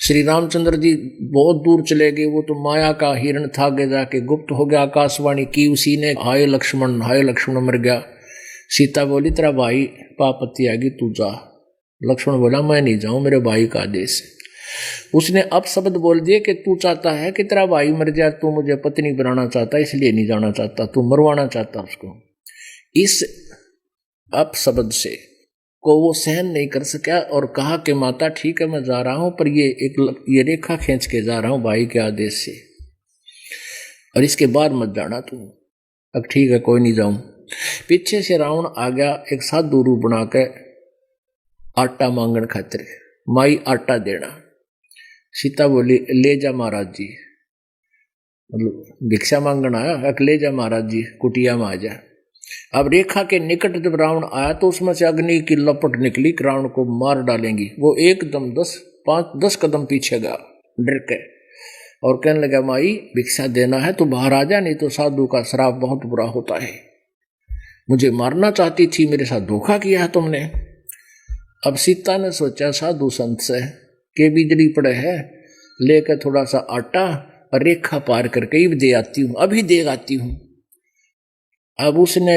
श्री रामचंद्र जी बहुत दूर चले गए, वो तो माया का हिरण था, आगे जाके गुप्त हो गया, आकाशवाणी की उसी ने, हाय लक्ष्मण मर गया। सीता बोली तेरा भाई पापत्ती आएगी तू जा। लक्ष्मण बोला मैं नहीं जाऊं, मेरे भाई का आदेश है। उसने अब शब्द बोल दिए कि तू चाहता है कि तेरा भाई मर जाए, तू मुझे पत्नी बनाना चाहता, इसलिए नहीं जाना चाहता, तू मरवाना चाहता उसको। इस अब शब्द से को वो सहन नहीं कर सका और कहा कि माता ठीक है मैं जा रहा हूं, पर ये रेखा खींच के जा रहा हूं भाई के आदेश से, और इसके बाद मत जाना तू। अब ठीक है कोई नहीं जाऊं। पीछे से रावण आ गया एक साधु रूप बना के आटा मांगन खातिर, माई आटा देना। सीता बोली ले जा महाराज जी, मतलब भिक्षा मांगन आया, ले जा महाराज जी कुटिया में आ जा। अब रेखा के निकट जब रावण आया तो उसमें से अग्नि की लपट निकली, रावण को मार डालेंगी। वो एकदम 10 कदम पीछे गया डर के, और कहने लगा माई भिक्षा देना है तो बाहर आ जा, नहीं तो साधु का श्राप बहुत बुरा होता है। मुझे मारना चाहती थी, मेरे साथ धोखा किया है तुमने। अब सीता ने सोचा साधु संत से के बिजली पड़े है, लेकर थोड़ा सा आटा और रेखा पार करके ही दे आती हूँ, अभी दे आती हूँ। अब उसने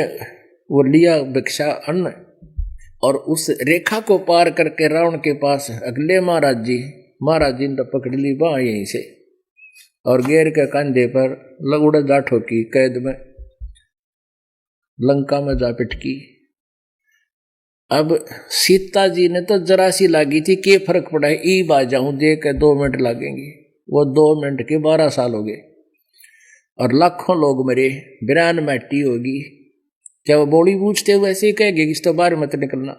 वो लिया भिक्षा अन्न और उस रेखा को पार करके रावण के पास, अगले महाराज जी ने तो पकड़ ली बाँ यहीं से और गेर के कंधे पर लगुड़ जा ठोकी, कैद में लंका में जा पिटकी। अब सीता जी ने तो जरा सी लागी थी, के फर्क पड़ा है ई बाज जाऊं, दे के 2 मिनट लगेंगे। वो 2 मिनट के 12 साल हो गए और लाखों लोग मरे, बिरान मैटी होगी। क्या वो बोली पूछते हुए ऐसे ही कहेंगे कि इस तो बाहर मत निकलना,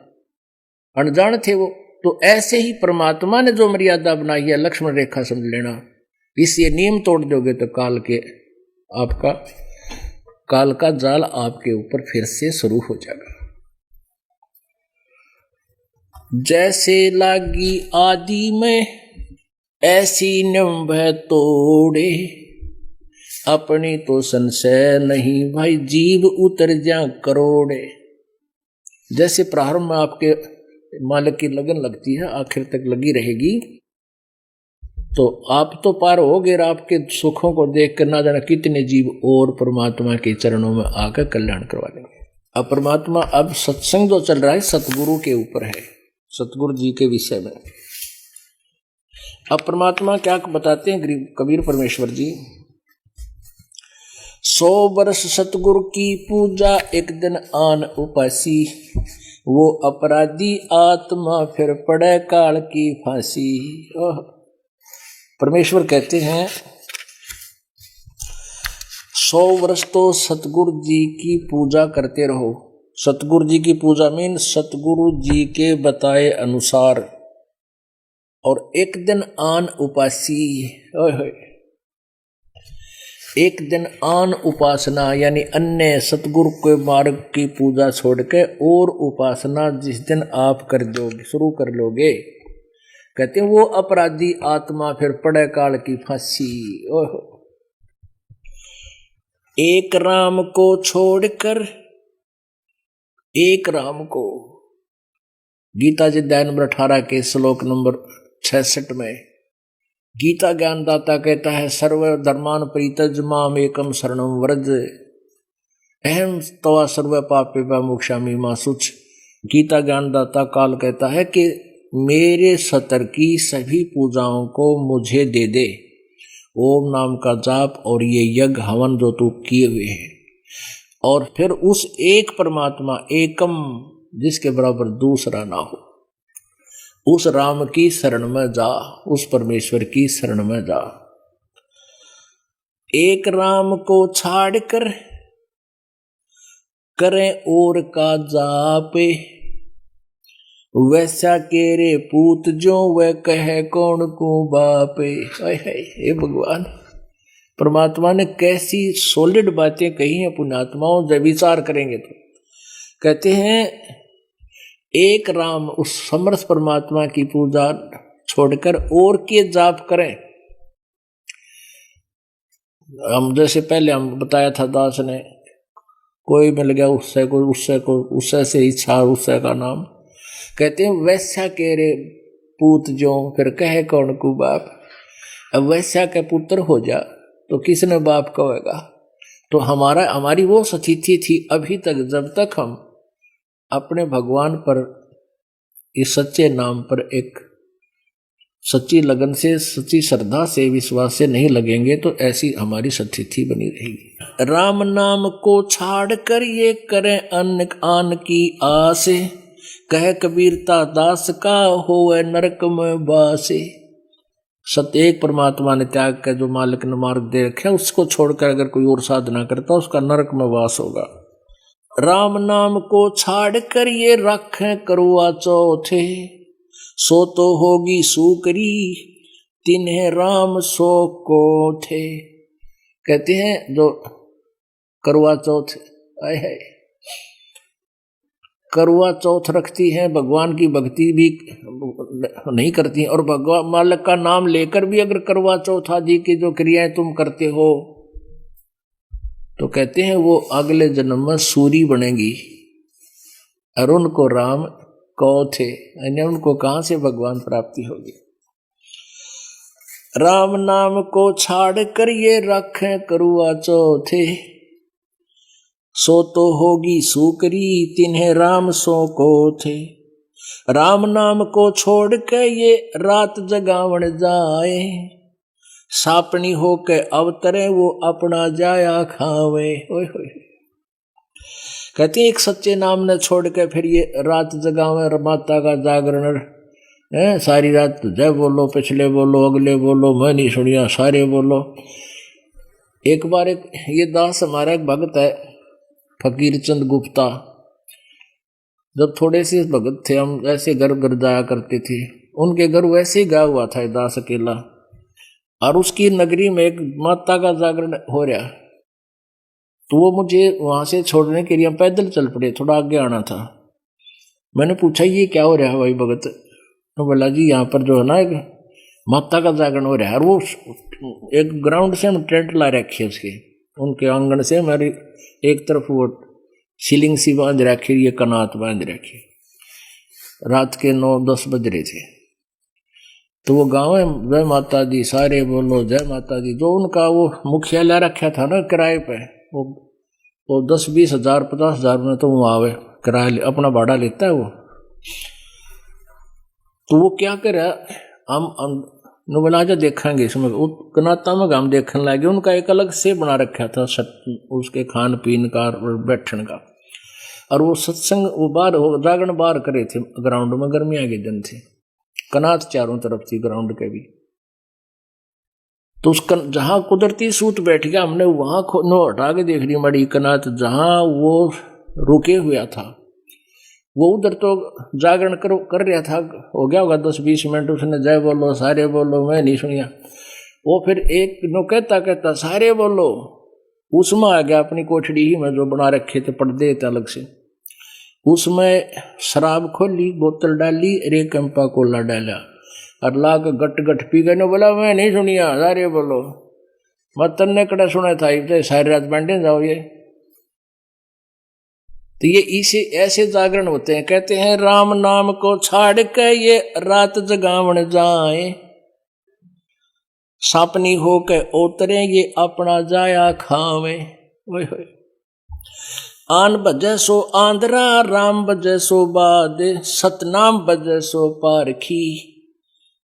अनजान थे वो। तो ऐसे ही परमात्मा ने जो मर्यादा बनाई है लक्ष्मण रेखा समझ लेना, इसलिए नियम तोड़ दोगे तो काल का जाल आपके ऊपर फिर से शुरू हो जाएगा। जैसे लागी आदि में ऐसी निम्भ तोड़े, अपनी तो संशय नहीं भाई जीव उतर जा करोड़े। जैसे प्रारंभ में आपके मालिक की लगन लगती है, आखिर तक लगी रहेगी, तो आप तो पार हो गए, आपके सुखों को देख कर ना जाना कितने जीव और परमात्मा के चरणों में आकर कल्याण करवा लेंगे। अब परमात्मा, अब सत्संग जो चल रहा है सतगुरु के ऊपर है, सतगुरु जी के विषय में। अब परमात्मा क्या बताते हैं कबीर परमेश्वर जी, 100 वर्ष सतगुरु की पूजा एक दिन आन उपासी, वो अपराधी आत्मा फिर पड़े काल की फांसी। परमेश्वर कहते हैं 100 वर्ष तो सतगुरु जी की पूजा करते रहो। सतगुरु जी की पूजा मीन सतगुरु जी के बताए अनुसार, और एक दिन आन उपासी, एक दिन आन उपासना यानी अन्य सतगुरु के मार्ग की पूजा छोड़ के और उपासना जिस दिन आप कर दोगे, शुरू कर लोगे, कहते हैं वो अपराधी आत्मा फिर पड़े काल की फांसी। एक राम को छोड़कर, एक राम को, गीता जी अध्याय नंबर 18 के श्लोक नंबर 66 में गीता ज्ञानदाता कहता है सर्व धर्मान परित्यज माम एकम शरणम व्रज अहम तवा सर्व पापेभ्यो मोक्षामि मा शुच। गीता ज्ञानदाता काल कहता है कि मेरे सतर की सभी पूजाओं को मुझे दे दे, ओम नाम का जाप और ये यज्ञ हवन जो तू किए हुए हैं, और फिर उस एक परमात्मा एकम जिसके बराबर दूसरा ना हो, उस राम की शरण में जा, उस परमेश्वर की शरण में जा। एक राम को छाड़कर करें और का जापे, वैसा केरे पूत जो वह कहे कौन को बापे। हे भगवान, परमात्मा ने कैसी सॉलिड बातें कही हैं पुण्यात्माओं, जब विचार करेंगे तो। कहते हैं एक राम, उस समर्थ परमात्मा की पूजा छोड़कर और के जाप करें। हम जैसे पहले हम बताया था, दास ने कोई मिल गया उससे से इच्छा उससे का नाम, कहते हैं वैसा के रे पूत जो फिर कहे कौन को बाप। अब वैश्या के पुत्र हो जा तो किसने बाप कहेगा। तो हमारी वो स्थिति थी अभी तक, जब तक हम अपने भगवान पर इस सच्चे नाम पर एक सच्ची लगन से, सच्ची श्रद्धा से, विश्वास से नहीं लगेंगे तो ऐसी हमारी स्थिति बनी रहेगी। राम नाम को छाड़ कर ये करें अन्न आन की आस, कह कबीरता दास का होवे नरक में बासे। सत्य एक परमात्मा ने त्याग कर जो मालिक ने मार्ग दे रखा उसको छोड़कर अगर कोई और साधना करता उसका नरक में वास होगा। राम नाम को छाड़ कर ये रखें करवा चौथे, सो तो होगी सूकरी तिन्हें राम सो को थे। कहते हैं जो करवा चौथ है, करवा चौथ रखती है, भगवान की भक्ति भी नहीं करती और भगवान मालिक का नाम लेकर भी अगर करवा चौथ आदि की जो क्रियाएं तुम करते हो तो कहते हैं वो अगले जन्म में सूरी बनेगी। और उनको राम को थे, यानी उनको कहां से भगवान प्राप्ति होगी। राम नाम को छाड़ कर ये रखें करवा चौथे, सो तो होगी सूकरी तिन्हें राम सो को थे। राम नाम को छोड़ के ये रात जगावण जाए, सापनी होके अवतरे वो अपना जाया खावे। ओए होए, कहते हैं एक सच्चे नाम ने छोड़ के फिर ये रात जगावे, माता का जागरण है, सारी रात जय बोलो, पिछले बोलो, अगले बोलो, मैं नहीं सुनिया, सारे बोलो। एक बार एक ये दास हमारा एक भगत है फकीर चंद गुप्ता, जब थोड़े से भगत थे हम ऐसे घर घर जाया करते थे, उनके घर वैसे ही गया हुआ था दास अकेला, और उसकी नगरी में एक माता का जागरण हो रहा, तो वो मुझे वहां से छोड़ने के लिए हम पैदल चल पड़े, थोड़ा आगे आना था। मैंने पूछा ये क्या हो रहा है भाई भगत, तो बोला जी यहाँ पर जो है ना एक माता का जागरण हो रहा है, और वो एक ग्राउंड से हम टेंट ला रखे उसके, उनके आंगन से हमारी एक तरफ वो सीलिंग सी बांध रखी, ये कनात बांध रखी। रात के 9-10 बज रहे थे, तो वो गाँव है जय माता दी, सारे बोलो जय माता दी। जो उनका वो मुखियालय रखा था ना किराए पे, वो 10-20 हजार 50 हजार में तो वो आवे किराया अपना भाड़ा लेता है वो। तो वो क्या करे, हम बोला जा देखेंगे इसमें, कनाता में हम देखने लगे। उनका एक अलग से बना रखा था उसके खान पीन का और बैठने का, और वो सत्संग वो बाहर जागरण बाहर करे थे ग्राउंड में, गर्मियां के दिन थे, कनात चारों तरफ थी ग्राउंड के भी। तो उसका जहां कुदरती सूत बैठ गया, हमने वहां हटा के देख ली मड़ी कनात, जहां वो रुके हुआ था वो उधर तो जागरण कर रहा था, हो गया होगा 10-20 मिनट, उसने जय बोलो सारे बोलो, मैं नहीं सुनिया। वो फिर एक नो कहता सारे बोलो, उसमें आ गया अपनी कोठड़ी ही में जो बना रखे थे पर्दे थे अलग से, उसमें शराब खोली, बोतल डाली, एक कैंपा कोला डाला और लाग गट गट पी गए। बोला मैं नहीं सुनिया, सारे बोलो, मैं तन्ने कड़ा सुना था, सारी रात बांटे जाओ ये। तो ये इसे ऐसे जागरण होते हैं। कहते हैं राम नाम को छाड़ के ये रात जगावण जाए, सापनी हो के उतरे ये अपना जाया खावे। ओए होए, आन बजे सो आंध्रा, राम बजे सो बाद, सतनाम बजे सो पारखी,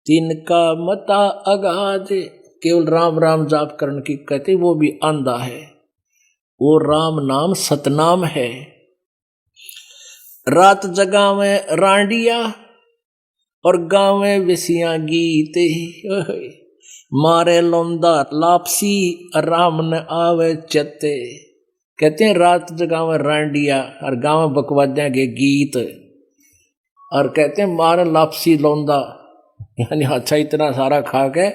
तिनका मता अगाध। केवल राम राम जाप करने की कहते वो भी आंधा है, वो राम नाम सतनाम है। रात जगावे रांडिया और गावे विसिया गीत, मारे लौंदा लापसी राम न आवे चते। कहते हैं रात जगावे रांडिया और गावे बकवाद्या के गीत, और कहते हैं मारे लापसी लौंदा, यानी अच्छा इतना सारा खा के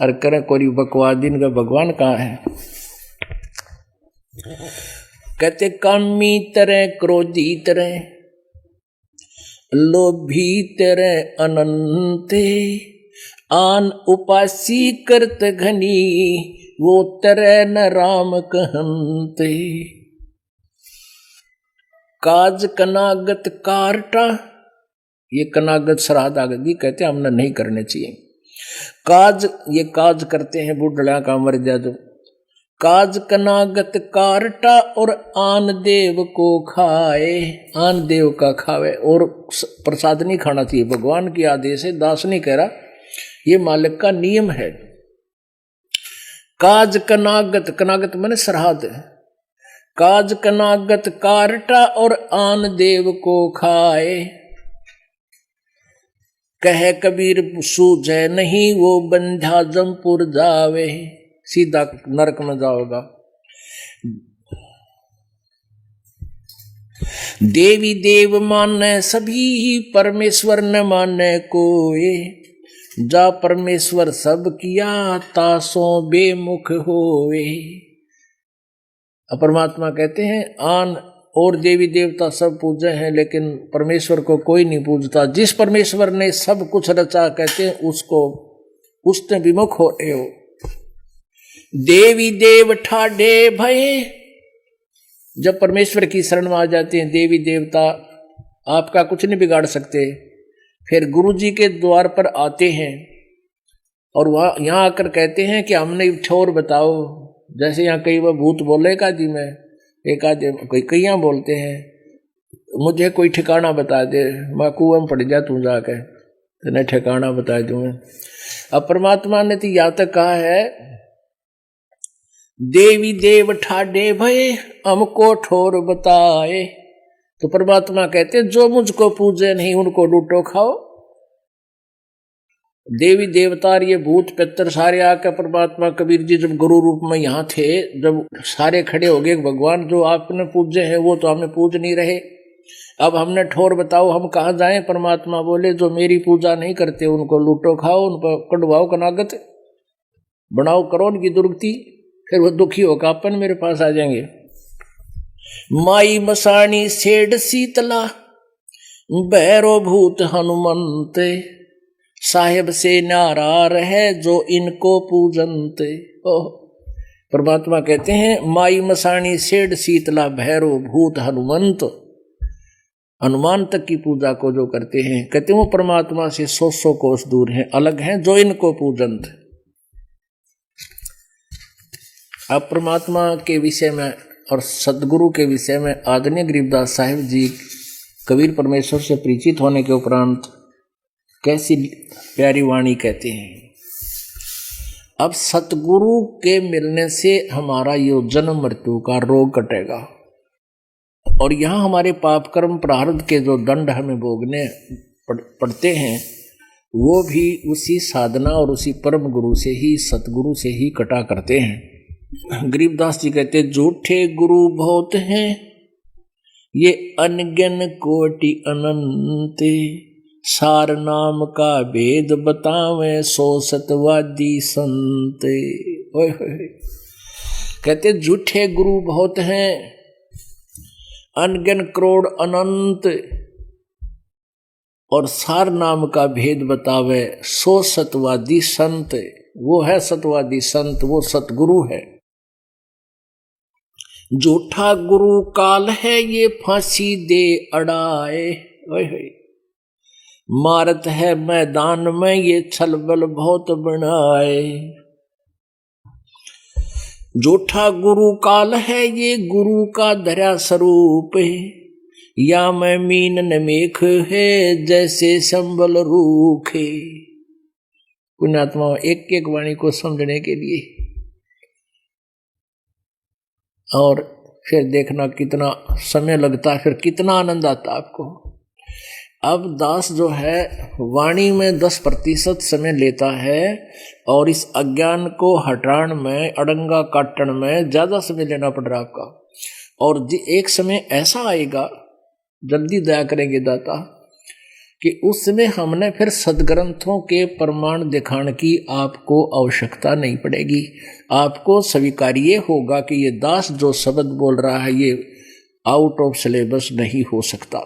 और करे कोई बकवादिन का भगवान कहाँ है। कहते कामी तरह क्रोधी तरह लोभी तरह अनंते, आन उपासी करत घनी वो तरह न राम कहंते। काज कनागत कारटा ये कनागत श्राद्ध आदि कहते हैं हमने नहीं करने चाहिए। काज, ये काज करते हैं बुढ़ड़ा का मर जा जो, काज कनागत कारटा और आन देव को खाए, आन देव का खावे, और प्रसाद नहीं खाना चाहिए, भगवान की आदेश है, दास नहीं कह रहा, ये मालिक का नियम है। काज कनागत, कनागत माने श्राद्ध, काज कनागत कारटा और आन देव को खाए, कह कबीर सूझे नहीं वो बंधा जमपुर जावे, सीधा नरक में जाओगा। देवी देव माने सभी परमेश्वर न माने कोई, जा परमेश्वर सब किया तासों बेमुख होवे। परमात्मा कहते हैं आन और देवी देवता सब पूजे हैं, लेकिन परमेश्वर को कोई नहीं पूजता। जिस परमेश्वर ने सब कुछ रचा, कहते हैं उसको, उसने विमुख हो रहे हो। देवी देव ठाडे भय, जब परमेश्वर की शरण में आ जाते हैं देवी देवता, आपका कुछ नहीं बिगाड़ सकते। फिर गुरु जी के द्वार पर आते हैं और वहाँ यहाँ आकर कहते हैं कि हमने ठोर बताओ, जैसे यहाँ कई बार भूत बोलेगा जी, मैं एक आधे कोई कईयाँ बोलते हैं, मुझे कोई ठिकाना बता दे, मैं कुएं में पड़ जा तू जाके, तेने ठिकाना बता दूँ मैं। अब परमात्मा ने तो यहाँ तक कहा है, देवी देव ठाडे भय हमको ठोर बताए, तो परमात्मा कहते हैं जो मुझको पूजे नहीं उनको लूटो खाओ। देवी देवता ये भूत पितर सारे आकर परमात्मा, कबीर जी जब गुरु रूप में यहाँ थे, जब सारे खड़े हो गए, भगवान जो आपने पूजे हैं वो तो हमें पूज नहीं रहे, अब हमने ठोर बताओ हम कहाँ जाएं। परमात्मा बोले जो मेरी पूजा नहीं करते उनको लूटो खाओ, उन पर कटवाओ कनागत, बनाओ करो उनकी दुर्गति, फिर वो दुखी होकर अपन मेरे पास आ जाएंगे। माई मसाणी सेठ शीतला भैरो भूत हनुमंत, साहेब से नारार है जो इनको पूजनते। परमात्मा कहते हैं माई मसाणी सेठ शीतला भैरो भूत हनुमंत, हनुमान तक की पूजा को जो करते हैं, कहते हैं वो परमात्मा से 100 कोस दूर हैं, अलग हैं, जो इनको पूजनते। अब परमात्मा के विषय में और सदगुरु के विषय में आदरणीय गरीबदास साहिब जी कबीर परमेश्वर से परिचित होने के उपरांत कैसी प्यारी वाणी कहते हैं। अब सतगुरु के मिलने से हमारा यो जन्म मृत्यु का रोग कटेगा, और यहाँ हमारे पाप कर्म प्रारब्ध के जो दंड हमें भोगने पड़ते हैं वो भी उसी साधना और उसी परम गुरु से ही, सतगुरु से ही कटा करते हैं। गरीबदास जी कहते झूठे गुरु बहुत हैं ये अनगिन कोटि अनंत, सार नाम का भेद बतावे सो सतवादी संत। कहते झूठे गुरु बहुत हैं, अनगिन करोड़ अनंत, और सार नाम का भेद बतावे सो सतवादी संत। वो है सतवादी संत, वो सतगुरु है। झूठा गुरु काल है ये फांसी दे अड़ाए, मारत है मैदान में ये छलबल बहुत बनाए। झूठा गुरु काल है ये गुरु का धरा स्वरूप, या मैं मीन नमेख है जैसे संबल रूखे। पुण्यात्मा एक एक वाणी को समझने के लिए, और फिर देखना कितना समय लगता है, फिर कितना आनंद आता आपको। अब दास जो है वाणी में 10% समय लेता है, और इस अज्ञान को हटाने में, अड़ंगा काटने में ज्यादा समय लेना पड़ रहा आपका। और एक समय ऐसा आएगा, जल्दी दया करेंगे दाता, कि उस समय हमने फिर सदग्रंथों के प्रमाण दिखाने की आपको आवश्यकता नहीं पड़ेगी। आपको स्वीकार्य होगा कि ये दास जो शब्द बोल रहा है ये आउट ऑफ सिलेबस नहीं हो सकता।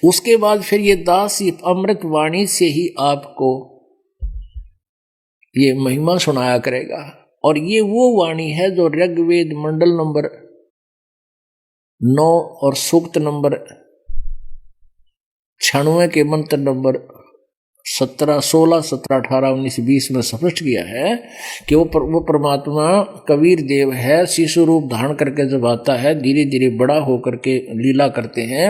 उसके बाद फिर ये दास ये अमृत वाणी से ही आपको ये महिमा सुनाया करेगा। और ये वो वाणी है जो ऋग्वेद मंडल नंबर 9 और सूक्त नंबर 96 के मंत्र नंबर 17, 16, 17, 18, 19, 20 में स्पष्ट किया है कि वो परमात्मा कबीर देव है। शिशु रूप धारण करके जब आता है, धीरे धीरे बड़ा होकर के लीला करते हैं,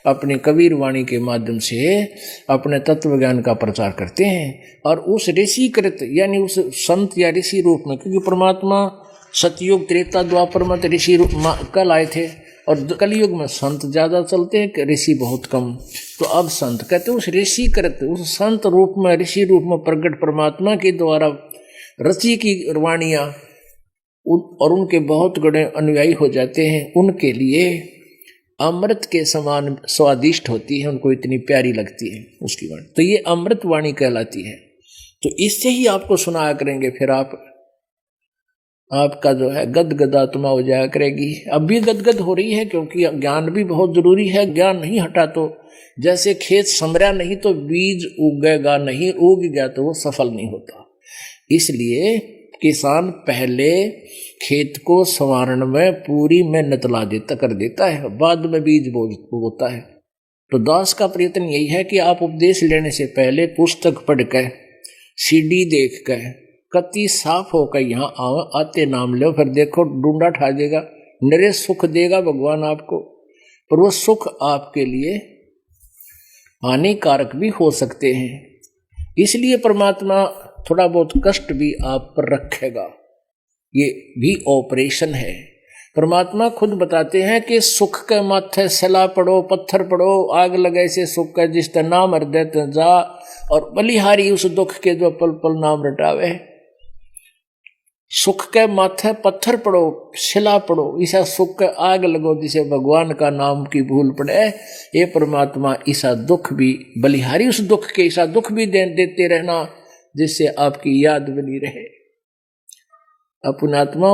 अपनी कबीर वाणी के माध्यम से अपने तत्व ज्ञान का प्रचार करते हैं। और उस ऋषिकृत यानी उस संत या ऋषि रूप में, क्योंकि परमात्मा सतयुग त्रेता द्वापर में ऋषि रूप कल आए थे, और कलयुग में संत ज्यादा चलते हैं, ऋषि बहुत कम। तो अब संत कहते हैं उस ऋषिकृत, उस संत रूप में, ऋषि रूप में प्रकट परमात्मा के द्वारा रची की वाणियां और उनके बहुत बड़े अनुयायी हो जाते हैं, उनके लिए अमृत के समान स्वादिष्ट होती है, उनको इतनी प्यारी लगती है उसकी वाणी। तो ये अमृत वाणी कहलाती है। तो इससे ही आपको सुनाया करेंगे, फिर आपका जो है गदगद आत्मा हो जाया करेगी। अब भी गदगद हो रही है, क्योंकि ज्ञान भी बहुत जरूरी है। ज्ञान नहीं हटा तो, जैसे खेत समरा नहीं तो बीज उगेगा नहीं, उग गया तो वो सफल नहीं होता। इसलिए किसान पहले खेत को संवारण में पूरी मेहनत ला देता कर देता है, बाद में बीज बोता है। तो दास का प्रयत्न यही है कि आप उपदेश लेने से पहले पुस्तक पढ़कर, सीडी देखकर, कति साफ होकर यहाँ आते नाम लो, फिर देखो डूंडा ठा देगा, निरे सुख देगा भगवान आपको, पर वो सुख आपके लिए हानिकारक भी हो सकते हैं। इसलिए परमात्मा थोड़ा बहुत कष्ट भी आप पर रखेगा, ये भी ऑपरेशन है। परमात्मा खुद बताते हैं कि सुख के माथे सला पड़ो, पत्थर पड़ो, आग लगे से सुख का जिस नाम हृदय जा, और बलिहारी उस दुख के जो पल पल नाम रटावे। सुख के माथे पत्थर पड़ो, शिला पड़ो, ऐसा सुख के आग लगो जिसे भगवान का नाम की भूल पड़े। ये परमात्मा ऐसा दुख भी, बलिहारी उस दुख के ऐसा दुख भी देते रहना जिससे आपकी याद बनी रहे। अपने आत्मा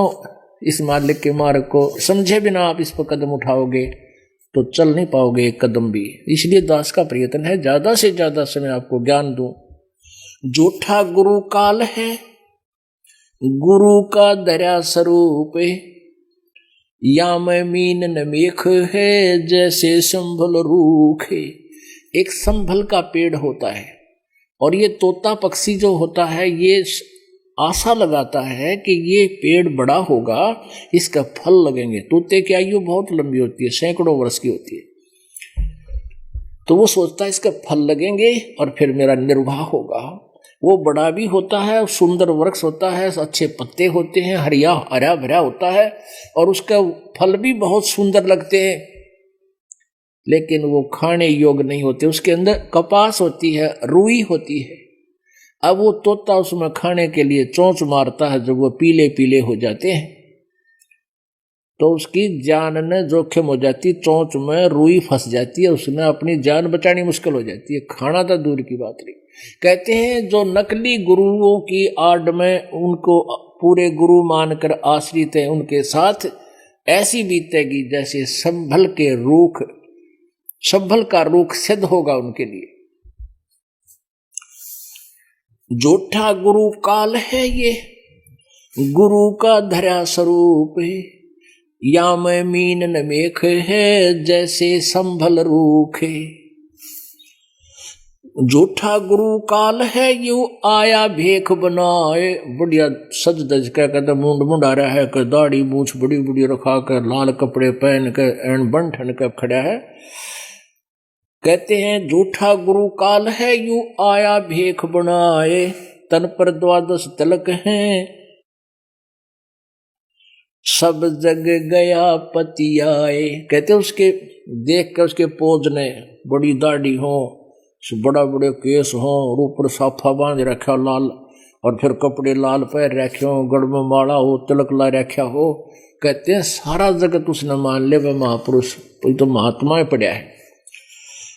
इस मालिक के मार्ग को समझे बिना आप इस पर कदम उठाओगे तो चल नहीं पाओगे एक कदम भी। इसलिए दास का प्रयत्न है ज्यादा से ज्यादा समय आपको ज्ञान दूं। जूठा गुरु काल है, गुरु का दरिया स्वरूप, या मैं मीन न मेख है, जैसे संभल रूख है। एक संभल का पेड़ होता है, और ये तोता पक्षी जो होता है ये आशा लगाता है कि ये पेड़ बड़ा होगा, इसका फल लगेंगे। तोते की आयु बहुत लंबी होती है, सैकड़ों वर्ष की होती है। तो वो सोचता है इसका फल लगेंगे और फिर मेरा निर्वाह होगा। वो बड़ा भी होता है, सुंदर वृक्ष होता है, अच्छे पत्ते होते हैं, हरा भरा होता है, और उसका फल भी बहुत सुंदर लगते हैं, लेकिन वो खाने योग्य नहीं होते। उसके अंदर कपास होती है, रुई होती है। अब वो तोता उसमें खाने के लिए चोंच मारता है, जब वो पीले पीले हो जाते हैं तो उसकी जान ने जोखिम हो जाती, चोंच में रुई फंस जाती है, उसने अपनी जान बचानी मुश्किल हो जाती है, खाना तो दूर की बात नहीं। कहते हैं जो नकली गुरुओं की आड़ में उनको पूरे गुरु मानकर आश्रित हैं, उनके साथ ऐसी बीतेगी जैसे संभल का रूख सिद्ध होगा उनके लिए। जोठा गुरु काल है ये, गुरु का धरा स्वरूप है, या मैं मीन न मेख है, जैसे संभल रूख है। झूठा गुरु काल है, यू आया भेख बनाए। बढ़िया सज दज के कहते मुंड मुंडा रहा है, कि दाढ़ी मूछ बड़ी बड़ी रखा कर, लाल कपड़े पहन के एन बन ठन के खड़ा है। कहते हैं झूठा गुरु काल है, यू आया भेख बनाए, तन पर 12 तिलक हैं, सब जग गया पति आए। कहते उसके देख कर उसके पोज ने बड़ी दाढ़ी हो, बड़ा बड़े केस हो, और ऊपर साफा बांध रखा लाल, और फिर कपड़े लाल पहन रखे हो, गड़ में माला हो, तिलक ला रखा हो। कहते हैं सारा जगत उसने मान ले वह महापुरुष, तो महात्मा पड़ा है।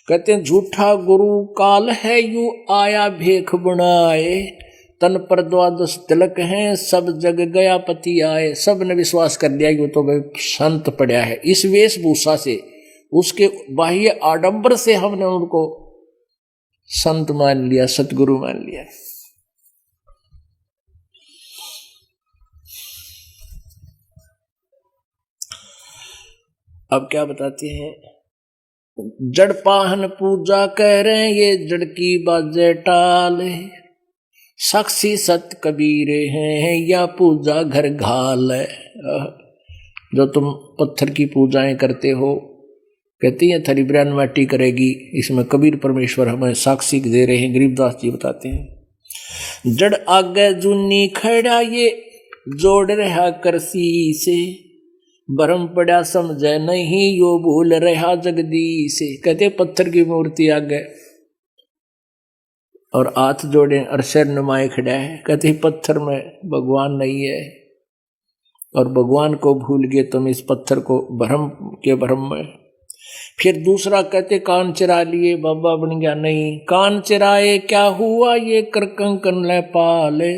कहते हैं झूठा गुरु काल है, यू आया भेख बनाए, तन पर 12 तिलक हैं, सब जग गया पति आए। सब ने विश्वास कर लिया कि वो तो भाई संत पड़ा है। इस वेशभूषा से, उसके बाह्य आडंबर से हमने उनको संत मान लिया, सतगुरु मान लिया। अब क्या बताते हैं, जड़ पाहन पूजा कह रहे ये जड़ की बाजे टाले, साक्षी सत कबीर हैं या पूजा घर घाल है। जो तुम पत्थर की पूजाएं करते हो, कहती है थरी ब्रह्म माटी करेगी, इसमें कबीर परमेश्वर हमें साक्षी दे रहे हैं। गरीबदास जी बताते हैं जड़ आगे जूनी खड़ा ये जोड़ रहा करसी से, भरम पड़ा समझे नहीं यो भूल रहा जगदीश से। कहते पत्थर की मूर्ति आगे और हाथ जोड़े और सिर नुमाए खड़ा है, कहते पत्थर में भगवान नहीं है और भगवान को भूल गए तुम इस पत्थर को भ्रम के भ्रम में। फिर दूसरा कहते कान चरा लिए बाबा बन गया, नहीं कान चराए क्या हुआ ये कर कंकन ले पाले,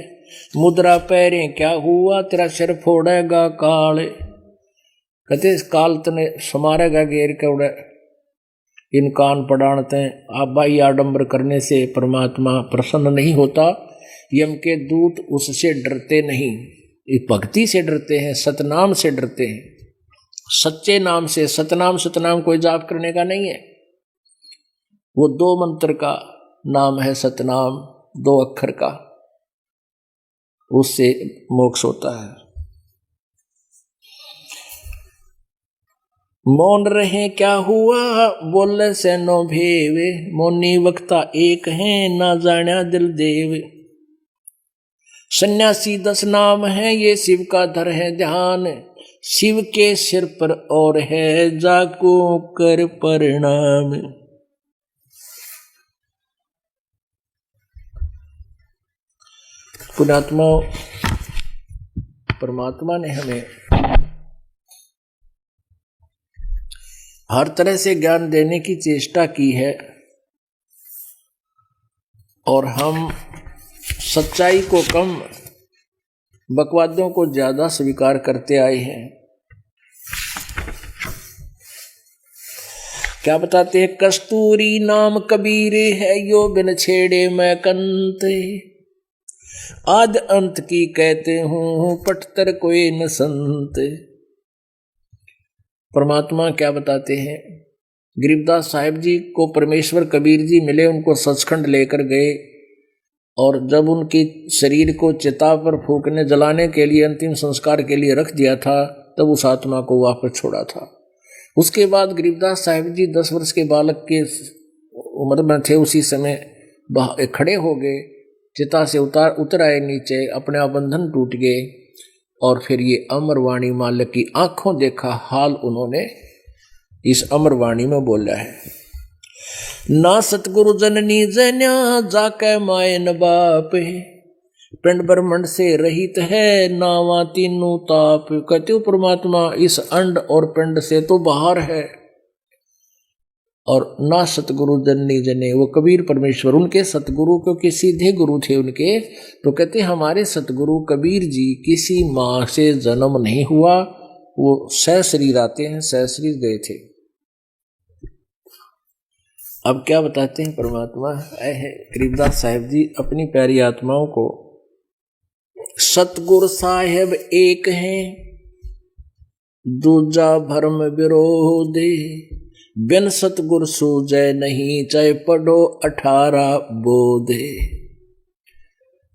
मुद्रा पैरे क्या हुआ तेरा सिर फोड़ेगा काले। कहते काल तने समारेगा घेर के उड़े इन कान पड़ाणते। आप भाई आडंबर करने से परमात्मा प्रसन्न नहीं होता, यम के दूत उससे डरते नहीं, भक्ति से डरते हैं, सतनाम से डरते हैं, सच्चे नाम से। सतनाम सतनाम कोई जाप करने का नहीं है, वो 2 मंत्र का नाम है सतनाम, 2 अक्षर का, उससे मोक्ष होता है। मौन रहे क्या हुआ बोले से नो भेवे, मौनी वक्ता एक है ना जाना दिल देव। सन्यासी 10 नाम है ये शिव का धर है ध्यान, शिव के सिर पर और है जाको कर प्रणाम। पुण्यात्मा परमात्मा ने हमें हर तरह से ज्ञान देने की चेष्टा की है और हम सच्चाई को कम, बकवादों को ज्यादा स्वीकार करते आए हैं। क्या बताते हैं, कस्तूरी नाम कबीर है यो बिन छेड़े मैं कंत, आद अंत की कहते हूँ पटतर कोई न संत। परमात्मा क्या बताते हैं, गरीबदास साहिब जी को परमेश्वर कबीर जी मिले, उनको सचखंड लेकर गए और जब उनकी शरीर को चिता पर फूकने जलाने के लिए अंतिम संस्कार के लिए रख दिया था, तब उस आत्मा को वापस छोड़ा था। उसके बाद गरीबदास साहिब जी 10 वर्ष के बालक के उम्र में थे, उसी समय खड़े हो गए, चिता से उतर आए नीचे, अपने आप बंधन टूट गए और फिर ये अमरवाणी मालिक की आंखों देखा हाल उन्होंने इस अमरवाणी में बोला है। ना सतगुरु जननी जन्या जाके माए न बाप, पिंड ब्रह्मंड से रहित है नावा तीनों ताप। कहते हो परमात्मा इस अंड और पिंड से तो बाहर है, और ना सतगुरु जननी जने, वो कबीर परमेश्वर, उनके सतगुरु क्योंकि सीधे गुरु थे उनके, तो कहते हमारे सतगुरु कबीर जी किसी माँ से जन्म नहीं हुआ, वो सहशरीर आते हैं, सहशरीर गए थे। अब क्या बताते हैं परमात्मा, गरीबदास साहिब जी अपनी प्यारी आत्माओं को, सतगुरु साहेब एक हैं दूजा भरम विरोधे, बिन सतगुर सूझे नहीं चाहे पढ़ो 18 बोधे।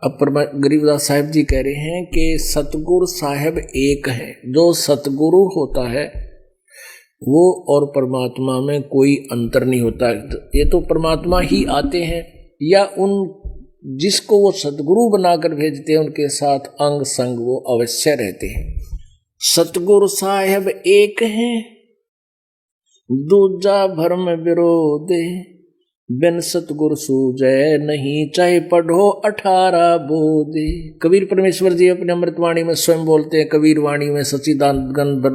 अब गरीबदास साहिब जी कह रहे हैं कि सतगुरु साहेब एक है, जो सतगुरु होता है वो और परमात्मा में कोई अंतर नहीं होता। ये तो परमात्मा ही आते हैं या उन जिसको वो सतगुरु बनाकर भेजते हैं उनके साथ अंग संग वो अवश्य रहते हैं। सतगुरु साहेब एक हैं दूजा भरम विरोधे, बिन सतगुरु सूझे नहीं चाहे पढ़ो 18 बोधे। कबीर परमेश्वर जी अपने अमृतवाणी में स्वयं बोलते हैं, कबीर वाणी में, सच्चिदानंद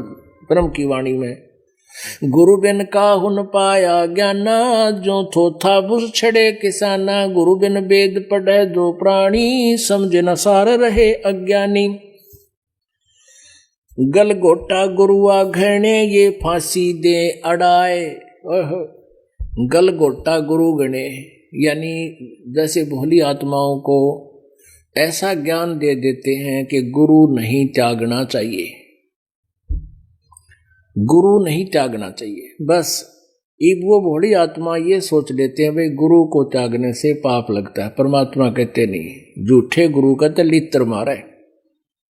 ब्रह्म की वाणी में, गुरु बिन काहुन पाया ज्ञाना, जो थोथा बुस छड़े किसाना, गुरु बिन वेद पढ़े जो प्राणी, समझे न सार रहे अज्ञानी। गल गोटा गुरुआ घने ये फांसी दे अड़ाए। गल गोटा गुरु गणे यानी जैसे भोली आत्माओं को ऐसा ज्ञान दे देते हैं कि गुरु नहीं त्यागना चाहिए, गुरु नहीं त्यागना चाहिए। बस अब वो भोली आत्मा ये सोच लेते हैं भाई गुरु को त्यागने से पाप लगता है। परमात्मा कहते नहीं, झूठे गुरु का तो लित्र मारा है।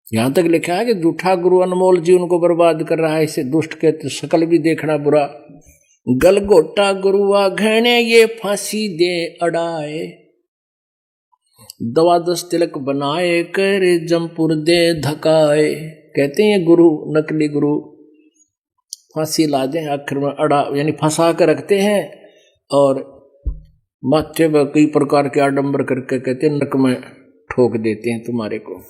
यहां तक लिखा है कि झूठा गुरु अनमोल जीवन को बर्बाद कर रहा है, इसे दुष्ट के तो शकल भी देखना बुरा। गलगोटा गुरुआ घने ये फांसी दे अड़ाए, द्वादश तिलक बनाए कर जमपुर दे धकाए। कहते हैं ये गुरु, नकली गुरु फांसी ला दें, आखिर में अड़ा यानी फंसा कर रखते हैं और माथे पर कई प्रकार के आडंबर करके कहते हैं नरक में ठोक देते हैं तुम्हारे को।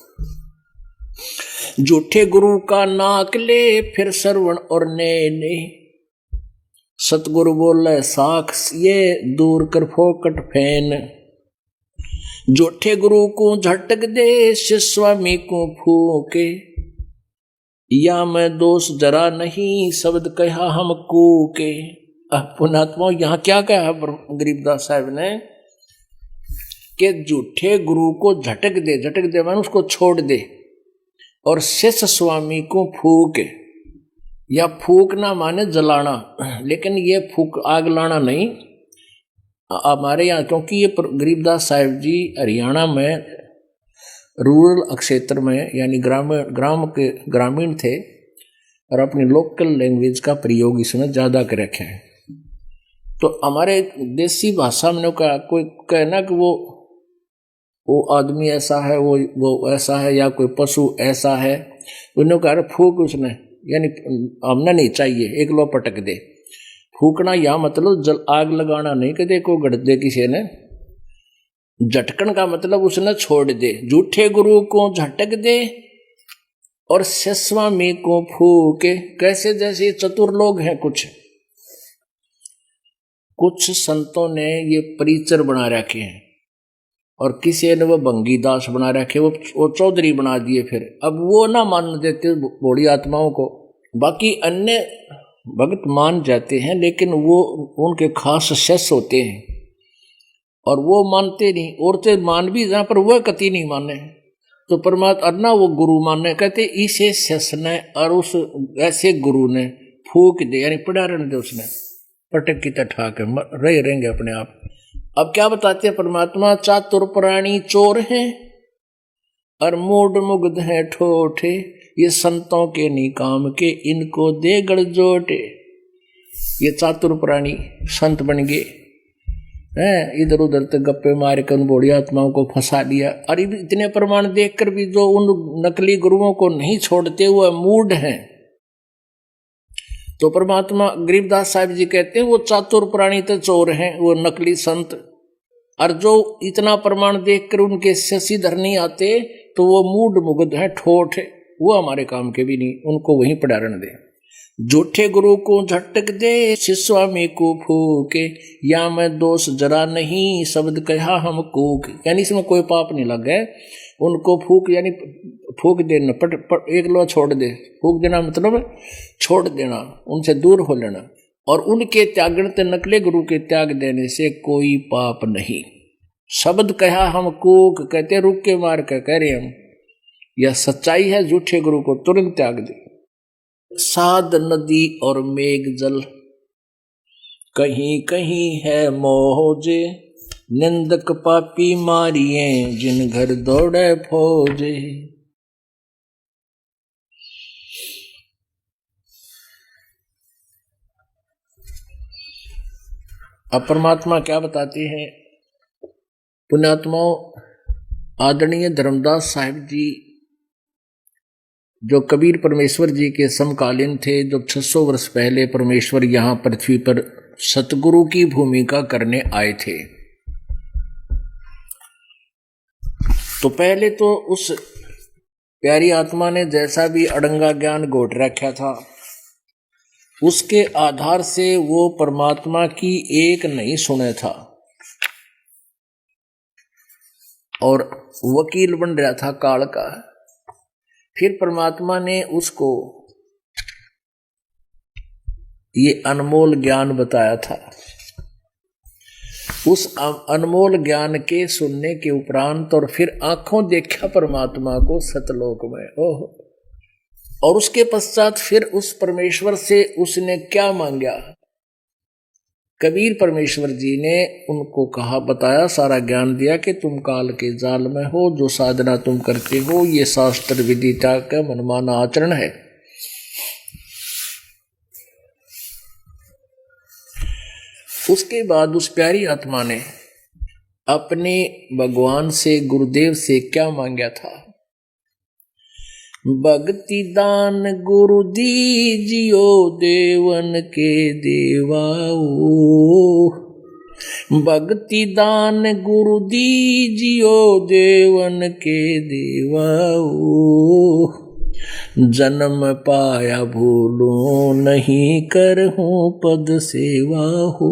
झूठे गुरु का नाक ले फिर श्रवण और ने सतगुरु बोले साख ये दूर कर फोकट फैन। झूठे गुरु को झटक दे स्वामी को फूके, या मैं दोष जरा नहीं शब्द कहा हम कूके। पुणात्मा यहाँ क्या कहा गरीबदास साहब ने कि झूठे गुरु को झटक दे, झटक दे मैंने उसको छोड़ दे, और शिष्य स्वामी को फूक। या फूकना माने जलाना, लेकिन ये फूक आग लाना नहीं हमारे यहाँ, क्योंकि ये गरीबदास साहिब जी हरियाणा में रूरल क्षेत्र में यानी ग्रामीण थे और अपनी लोकल लैंग्वेज का प्रयोग इसमें ज़्यादा कर रखे हैं। तो हमारे देसी भाषा में कोई कहना कि वो आदमी ऐसा है, वो ऐसा है, या कोई पशु ऐसा है, उन्होंने कहा फूक उसने, यानी हमने नहीं चाहिए, एक लो पटक दे। फूकना या मतलब जल आग लगाना नहीं, कहते को गड़ दे किसी ने। झटकन का मतलब उसने छोड़ दे। झूठे गुरु को झटक दे और स्वामी को फूके। कैसे, जैसे चतुर लोग हैं कुछ संतों ने ये परिचर बना रखे हैं और किसी ने वो भंगीदास बना रखे, वो चौधरी बना दिए। फिर अब वो ना मान देते बूढ़ी आत्माओं को, बाकी अन्य भगत मान जाते हैं, लेकिन वो उनके खास शिष्य होते हैं और वो मानते नहीं। औरतें मान भी जहाँ पर वह कति नहीं माने, तो परमात्मा ना वो गुरु माने। कहते इसे शिष्य ने और उस ऐसे गुरु ने फूक दे, यानी पड़ारण दे, उसने पटक की तठा के रहेंगे अपने आप। अब क्या बताते हैं परमात्मा, चातुर प्राणी चोर हैं और मूड मुग्ध है ठोठे, ये संतों के निकाम के इनको दे गड़जोटे। ये चातुर प्राणी संत बन गए हैं, इधर उधर तक गप्पे मार कर उन बूढ़ी आत्माओं को फंसा लिया। और इतने प्रमाण देखकर भी जो उन नकली गुरुओं को नहीं छोड़ते हुए मूड हैं, तो परमात्मा गरीबदास साहिब जी कहते हैं वो चातुर प्राणी तो चोर हैं, वो नकली संत। और जो इतना प्रमाण देखकर उनके शशि धर नहीं आते, तो वो मूड मुग्ध है, ठोठ है, वो हमारे काम के भी नहीं, उनको वहीं पड़ारण दे। झूठे गुरु को झटक दे स्वामी को फूके, या मैं दोष जरा नहीं शब्द कहा हम कूक। यानी इसमें कोई पाप नहीं लगे, उनको फूक यानी फूक देना, एक लो छोड़ दे। फूक देना मतलब छोड़ देना, उनसे दूर हो लेना। और उनके त्यागण ते नकले गुरु के त्याग देने से कोई पाप नहीं। शब्द कहा हम कूक, कहते रुक के मार कर कह रहे हम, यह सच्चाई है। झूठे गुरु को तुरंत त्याग दे। साध नदी और मेघ जल कहीं कहीं है मोजे, निंदक पापी मारिए जिन घर दौड़े फौजे। अब परमात्मा क्या बताते हैं, पुण्यात्माओं, आदरणीय धर्मदास साहिब जी जो कबीर परमेश्वर जी के समकालीन थे, जो 600 वर्ष पहले परमेश्वर यहाँ पृथ्वी पर सतगुरु की भूमिका करने आए थे, तो पहले तो उस प्यारी आत्मा ने जैसा भी अड़ंगा ज्ञान घोट रखा था, उसके आधार से वो परमात्मा की एक नहीं सुने था और वकील बन रहा था काल का। फिर परमात्मा ने उसको ये अनमोल ज्ञान बताया था। उस अनमोल ज्ञान के सुनने के उपरांत और फिर आंखों देखा परमात्मा को सतलोक में, ओह, और उसके पश्चात फिर उस परमेश्वर से उसने क्या मांगा, कबीर परमेश्वर जी ने उनको कहा, बताया, सारा ज्ञान दिया कि तुम काल के जाल में हो, जो साधना तुम करते हो ये शास्त्र विधि त्याग का मनमाना आचरण है। उसके बाद उस प्यारी आत्मा ने अपने भगवान से, गुरुदेव से क्या मांगा था? भक्ति दान गुरु दीजियो देवन के देवाओ, भक्ति दान गुरु दीजियो देवन के देवाओ, जन्म पाया भूलो नहीं करहूं पद सेवा हो,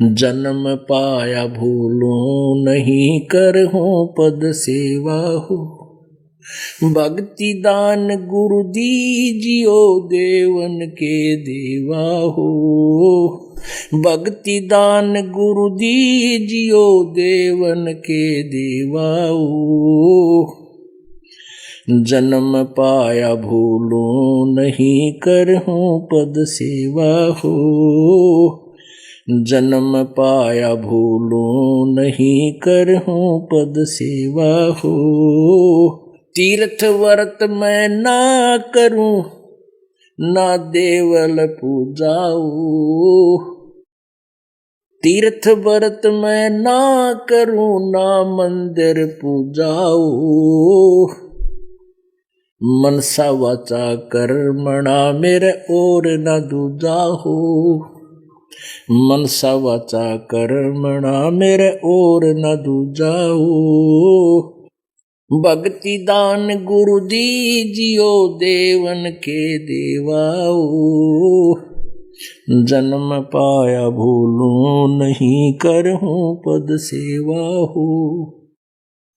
जन्म पाया भूलो नहीं करहूं पद सेवा हो, भक्ति दान गुरु दीजियो देवन के देवा हो, भक्ति दान गुरु दीजियो देवन के देवा हो, जन्म पाया भूलो नहीं करहूं पद सेवा हो, जन्म पाया भूलो नहीं करहूं पद सेवा हो, तीर्थ व्रत मैं ना करूं ना देवल पूजाऊं, तीर्थ व्रत मैं ना करूं ना मंदिर पूजाऊं, मनसा वाचा कर्मणा मेरे और न दूजा हो, मनसा वाचा कर्मणा मेरे और न दूजा हो, भक्ति दान गुरु दीजियो देवन के देवाओ, जन्म पाया भूलो नहीं करहूं पद सेवा हो,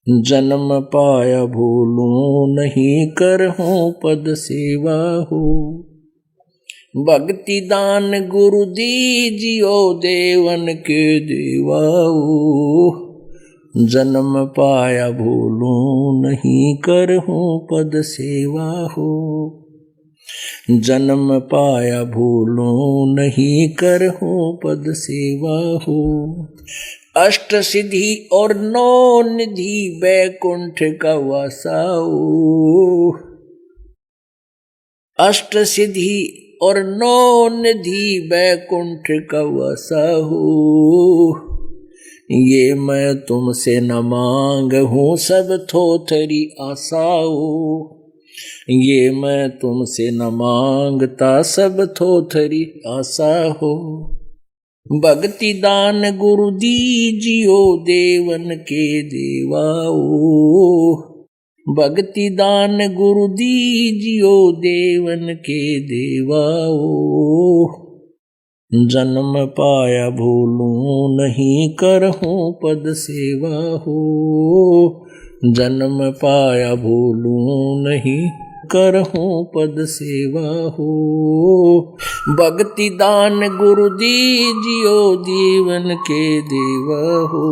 जन्म पाया भूलो नहीं करहूं पद सेवा हो, भक्ति दान गुरु दीजियो देवन के देवाओ, जन्म पाया भूलो नहीं करहूं पद सेवा हो, जन्म पाया भूलो नहीं करहूं पद सेवा हो, अष्ट सिद्धि और नौ निधि बैकुंठ का वासाओ, अष्ट सिद्धि और नौ निधि बैकुंठ का वासा हो, ये मैं तुमसे न मांग हूँ सब थोथरी आसाओ, ये मैं तुमसे न मांगता सब थोथरी आशा हो, भक्ति दान गुरु दीजियो देवन के देवाओ, भक्ति दान गुरु दीजियो देवन के देवाओ, जन्म पाया भूलूं नहीं करहूं पद सेवा हो, जन्म पाया भूलूं नहीं करहूं पद सेवा हो, भक्ति दान गुरु दीजियो देवन के देवा हो,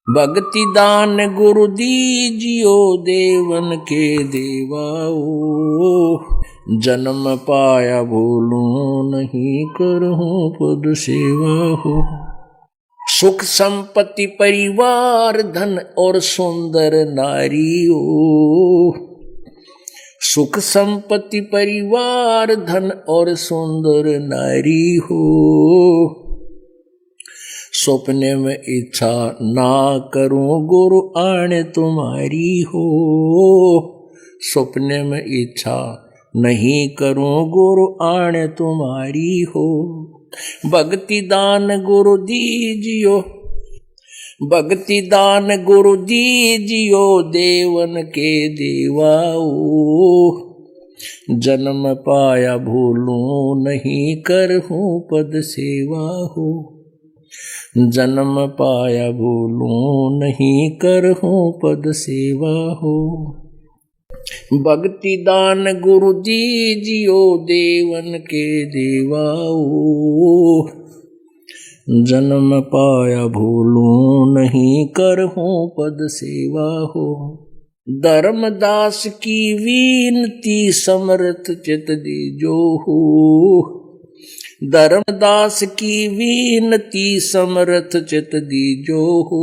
भक्ति दान गुरु दीजियो देवन के देवाओ, जन्म पाया भूलूं नहीं करहूं पद सेवा हो, सुख संपत्ति परिवार धन और सुंदर नारी हो, सुख संपत्ति परिवार धन और सुंदर नारी हो, सपने में इच्छा ना करूं गुरु आने तुम्हारी हो, सपने में इच्छा नहीं करूं गुरु आने तुम्हारी हो, भक्ति दान गुरु दीजियो, भक्ति दान गुरु दीजियो देवन के देवाओ, जन्म पाया भूलूं नहीं करहूं पद सेवा हो, जन्म पाया भूलूं नहीं करहूं पद सेवा हो, भक्ति दान गुरु दीजियो देवन के देवाओ, जन्म पाया भूलूं नहीं करहूं पद सेवा हो, धर्मदास की विनती समर्थ चित दीजो हो, धर्मदास की विनती समरथ चित दीजो हो।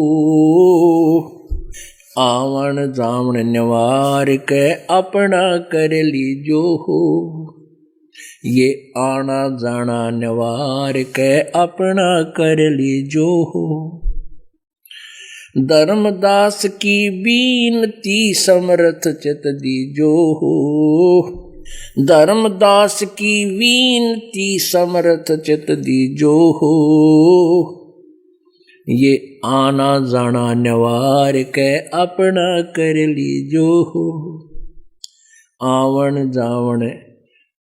आवन जावन निवार के अपना कर लीजो हो। ये आना जाना निवार के अपना कर लीजो हो। धर्मदास की बीनती समरथ चित दीजो हो। धर्मदास की बीनती समरथ चित दीजो हो। ये आना जाना निवार के अपना कर लीजो हो। आवन जावन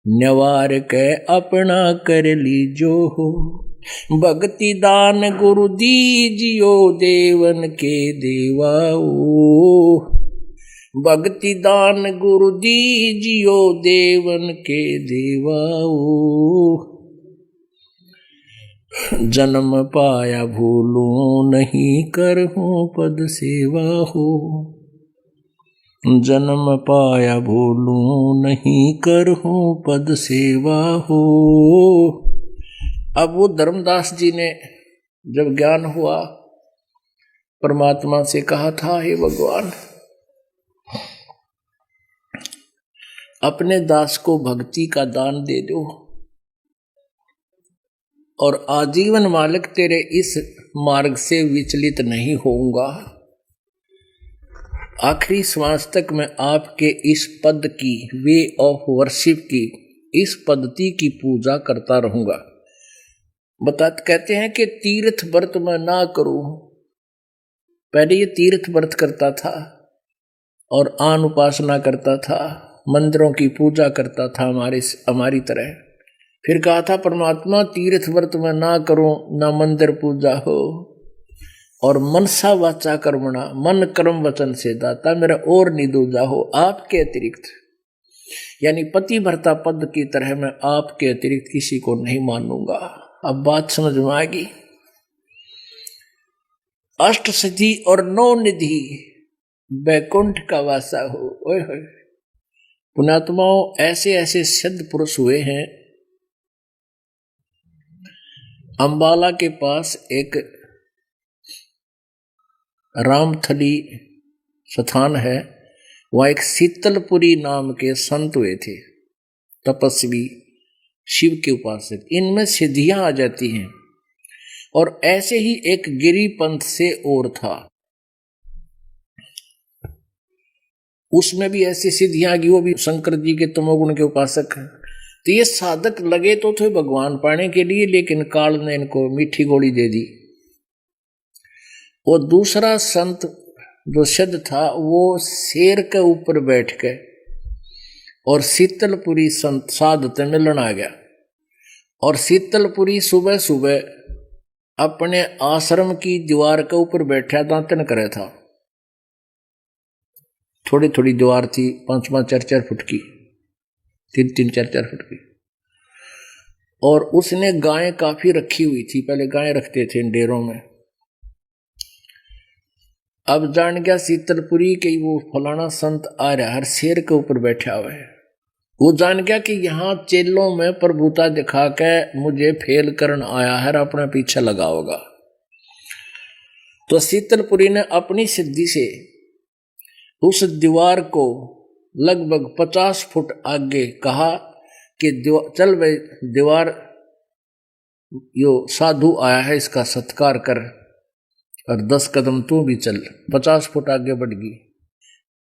निवार के अपना कर लीजो हो। भक्ति दान गुरु दीजियो देवन के देवाओ। भक्ति दान गुरु दीजियो देवन के देवाओ। जन्म पाया भूलूं नहीं करहूं पद सेवा हो। जन्म पाया भूलूं नहीं करहूं पद सेवा हो। अब वो धर्मदास जी ने जब ज्ञान हुआ परमात्मा से कहा था, हे भगवान अपने दास को भक्ति का दान दे दो और आजीवन मालिक तेरे इस मार्ग से विचलित नहीं होऊंगा। आखिरी श्वास तक मैं आपके इस पद की, वे ऑफ वर्शिप की, इस पद्धति की पूजा करता रहूंगा। कहते हैं कि तीर्थ व्रत मैं ना करूं। पहले ये तीर्थ व्रत करता था और आन उपासना करता था, मंदिरों की पूजा करता था हमारी तरह। फिर कहा था परमात्मा तीर्थ व्रत मैं ना करूं, ना मंदिर पूजा हो, और मनसा वाचा कर्मणा, मन कर्म वचन से दाता मेरा और निदूजा हो आपके अतिरिक्त। यानी पति भरता पद की तरह मैं आपके अतिरिक्त किसी को नहीं मानूंगा। अब बात समझ में आएगी। अष्ट सिद्धि और नौ निधि बैकुंठ का वासा हो। ओए होए पुण्यात्माओं, ऐसे ऐसे सिद्ध पुरुष हुए हैं। अंबाला के पास एक रामथली स्थान है, वहाँ एक शीतलपुरी नाम के संत हुए थे, तपस्वी, शिव के उपासक। इनमें सिद्धियां आ जाती हैं। और ऐसे ही एक गिरिपंथ से और था, उसमें भी ऐसी सिद्धियां आ गई, वो भी शंकर जी के तमोगुण के उपासक हैं। तो ये साधक लगे तो थे भगवान पाने के लिए, लेकिन काल ने इनको मीठी गोली दे दी। वो दूसरा संत जो सिद्ध था वो शेर के ऊपर बैठ के और शीतलपुरी संत साधु मिलन आ गया। और शीतलपुरी सुबह सुबह अपने आश्रम की दीवार के ऊपर बैठा दातन करे था। थोड़ी थोड़ी दीवार थी, 5-5, 4-4 फुट की, 3-3, 4-4 फुट की। और उसने गायें काफी रखी हुई थी, पहले गायें रखते थे इन डेरों में। अब जान गया शीतलपुरी के वो फलाना संत आ रहा है, शेर के ऊपर बैठा हुआ है। वो जान गया कि यहाँ चेलों में प्रभुता दिखा के मुझे फेल करन आया है, अपना पीछे लगा होगा। तो शीतलपुरी ने अपनी सिद्धि से उस दीवार को लगभग 50 फुट आगे कहा कि चल भाई दीवार, यो साधु आया है इसका सत्कार कर, और 10 कदम तू भी चल। 50 फुट आगे बढ़ गई,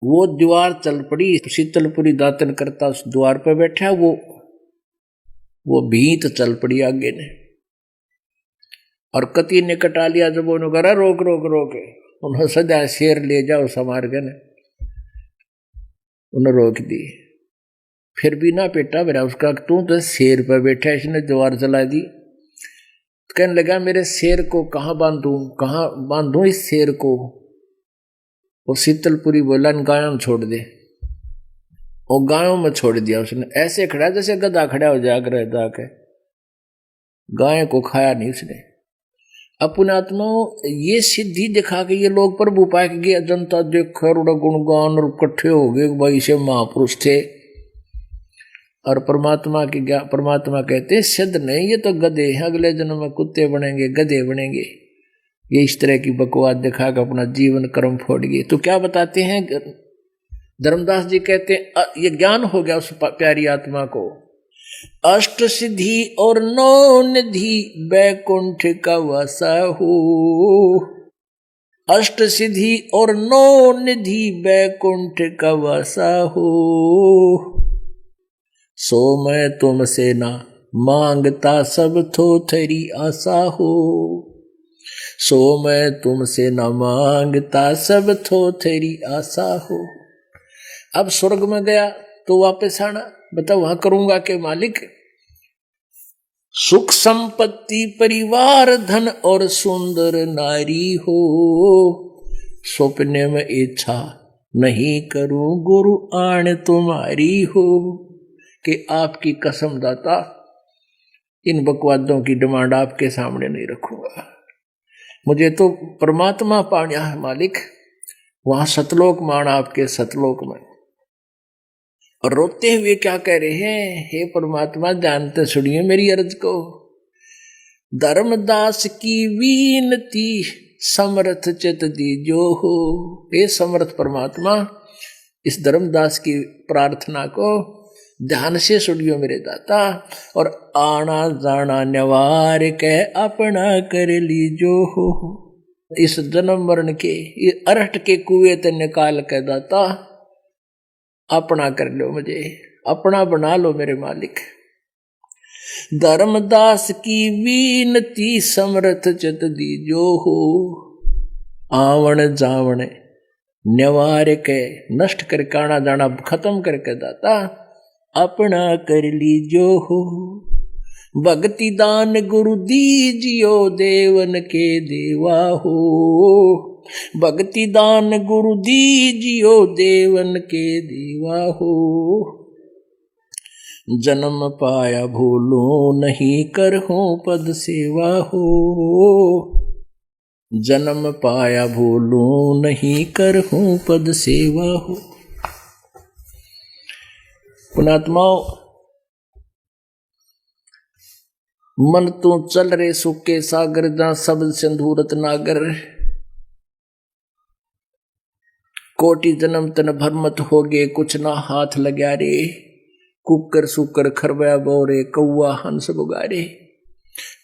वो दीवार चल पड़ी। शीतलपुरी दातन करता उस द्वार पर बैठा, वो भीत चल पड़ी आगे ने। और कति ने कटा लिया, जब उन्होंने कहा रोक रोक रोक, उन्होंने सजा शेर ले जाओ समार के ने, उन्हें रोक दी। फिर भी ना पेटा मेरा उसका, तू तो शेर पर बैठा, इसने दीवार चला दी। कहने लगा मेरे शेर को कहाँ बांधूं इस शेर को। वो शीतलपुरी बोला गायों में छोड़ दे, और गायों में छोड़ दिया उसने। ऐसे खड़ा जैसे गधा खड़ा हो जाकर जाके, गाय को खाया नहीं उसने। अपनात्माओं, ये सिद्धि दिखा के ये लोग प्रभु पाए गया, जनता देख गुणगान और इकट्ठे हो गए, भाई से महापुरुष थे। और परमात्मा कहते सिद्ध नहीं, ये तो गधे हैं, अगले जन्म में कुत्ते बनेंगे, गधे बनेंगे। ये इस तरह की बकवास दिखा कर अपना जीवन कर्म फोड़ गए। तो क्या बताते हैं धर्मदास जी, कहते हैं ये ज्ञान हो गया उस प्यारी आत्मा को। अष्ट सिद्धि और नौ निधि बैकुंठ का वासा हो, अष्ट सिद्धि और नौ निधि बैकुंठ का वासा हो, सो मैं तुमसे ना मांगता सब थोथरी आशा हो, सो मैं तुमसे न मांगता सब थोथरी आशा हो। अब स्वर्ग में गया तो वापस आना, बताओ वहां करूंगा के मालिक? सुख संपत्ति परिवार धन और सुंदर नारी हो, सपने में इच्छा नहीं करूं गुरु आण तुम्हारी हो। कि आपकी कसम दाता, इन बकवादों की डिमांड आपके सामने नहीं रखूंगा, मुझे तो परमात्मा पाना है मालिक, वहां सतलोक मान आपके सतलोक में। और रोते हुए क्या कह रहे हैं, हे परमात्मा जानते सुनिए मेरी अर्ज को। धर्मदास की वीनती समर्थ चित दीजो हो, हे समर्थ परमात्मा इस धर्मदास की प्रार्थना को ध्यान से सुनियो मेरे दाता, और आना जाना निवार के अपना कर लीजो हो। इस जन्म मरण के ये अरहट के कुएं ते निकाल के दाता अपना कर लो, मुझे अपना बना लो मेरे मालिक। धर्मदास की वीनती समर्थ चित दीजो हो, आवण जावण निवार के नष्ट करके आना जाना खत्म करके दाता अपना कर लीजो हो। भक्ति दान गुरु दीजियो देवन के देवा हो, भक्ति दान गुरु दीजियो देवन के देवा हो। जन्म पाया भूलो नहीं करहूं पद सेवा हो, जन्म पाया भूलो नहीं करहूं पद सेवा हो। पुणात्माओं, मन तू चल रे सुके सागर, जहां शब्द सिंधूरत नागर। कोटि जन्म तन भरमत हो गए, कुछ ना हाथ लग्या रे। कुकर सुकर खरबया बोरे, कौआ हंस बुगारे।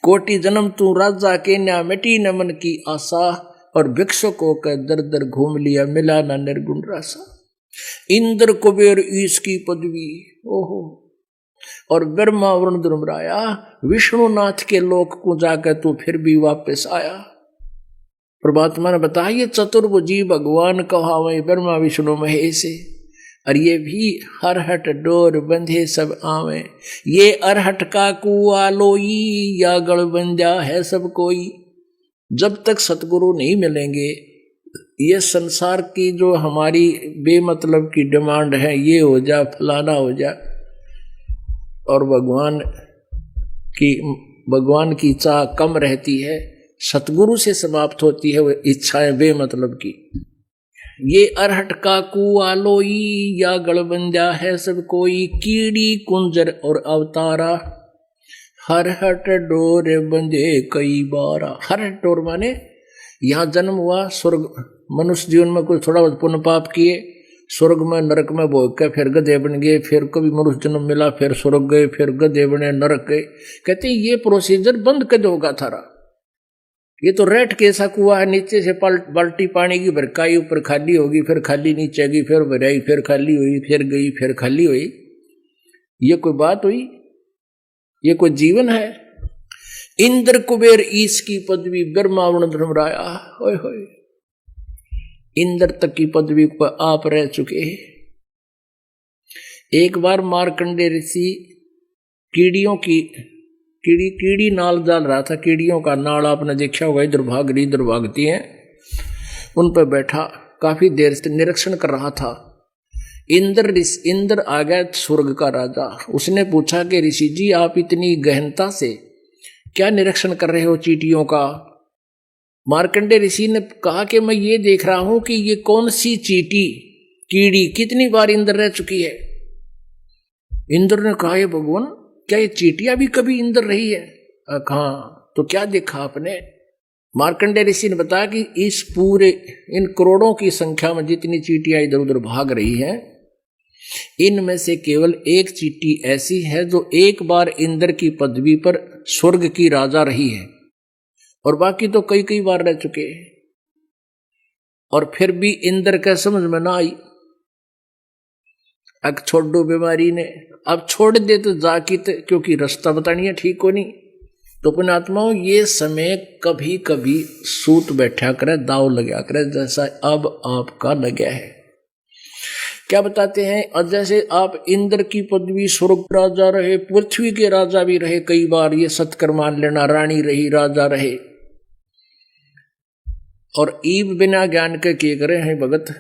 कोटि जन्म तू राजा के न्या, मिटी न मन की आशा। और भिक्षुक होकर दर दर घूम लिया, मिला ना निर्गुण रासा। इंद्र कुबेर ईश की पदवी, ओहो। और ब्रह्मा वरुण धर्मराया, विष्णुनाथ के लोक को जाकर तू फिर भी वापस आया। परमात्मा ने बताया ये चतुर्भुजी भगवान कहावे, ब्रह्मा विष्णु महेश। और ये भी हरहट डोर बंधे सब आवे, ये अरहट का कुआ लोई, या गढ़ बंजा है सब कोई। जब तक सतगुरु नहीं मिलेंगे, ये संसार की जो हमारी बेमतलब की डिमांड है, ये हो जा फलाना हो जा, और भगवान की चाह कम रहती है, सतगुरु से समाप्त होती है वो इच्छाएं बेमतलब की। ये अरहट का कुआ लोई, या गड़बंजा है सब कोई। कीड़ी कुंजर और अवतारा, हरहट डोर बंधे कई बारा। हरहट डोर माने यहाँ जन्म हुआ, स्वर्ग मनुष्य जीवन में कुछ थोड़ा बहुत पुण्य पाप किए, स्वर्ग में नरक में भोग के फिर गधे बन गए, फिर कभी मनुष्य जन्म मिला, फिर स्वर्ग गए, फिर गधे बने, नरक गए। कहते ये प्रोसीजर बंद कद होगा थारा, ये तो रेट कैसा कुआ है, नीचे से बाल्टी पानी की भरकाई, ऊपर खाली होगी, फिर खाली नीचे गई, फिर भराई, फिर खाली हुई, फिर गई, फिर खाली हुई। ये कोई बात हुई? ये कोई जीवन है? इंद्र कुबेर ईश की पदवी, ब्रह्मा वरुण धर्मराया, होय होय, इंद्र तक की पदवी पर आप रह चुके। एक बार मार्कंडे ऋषि कीड़ियों की कीड़ी नाल डाल रहा था, कीड़ियों का नाल आपने देखा होगा, इधर भाग रही इधर भागती हैं, उन पर बैठा काफी देर से निरीक्षण कर रहा था। इंद्र आ गया, स्वर्ग का राजा। उसने पूछा कि ऋषि जी आप इतनी गहनता से क्या निरीक्षण कर रहे हो चींटियों का? मार्कंडे ऋषि ने कहा कि मैं ये देख रहा हूं कि ये कौन सी कीड़ी कितनी बार इंद्र रह चुकी है। इंद्र ने कहा, ये भगवान, क्या ये चींटियां भी कभी इंद्र रही है? कहा, तो क्या देखा आपने? मार्कंडेय ऋषि ने बताया कि इस पूरे इन करोड़ों की संख्या में जितनी चींटियां इधर उधर भाग रही हैं, इनमें से केवल एक चींटी ऐसी है जो एक बार इंद्र की पदवी पर स्वर्ग की राजा रही है, और बाकी तो कई कई बार रह चुके हैं, और फिर भी इंद्र का समझ में ना आई। अब छोड़ दो बीमारी ने, अब छोड़ दे तो जाकित, क्योंकि रास्ता बतानी है ठीक हो नहीं। तो पुण्यात्माओं, ये समय कभी कभी सूत बैठा करे, दाव लगा करे, जैसा अब आपका लगा है। क्या बताते हैं? और जैसे आप इंद्र की पदवी स्वर्ग राजा रहे, पृथ्वी के राजा भी रहे कई बार, ये सत्कर मान लेना, रानी रही, राजा रहे, और ईब बिना ज्ञान के करे हैं भगत।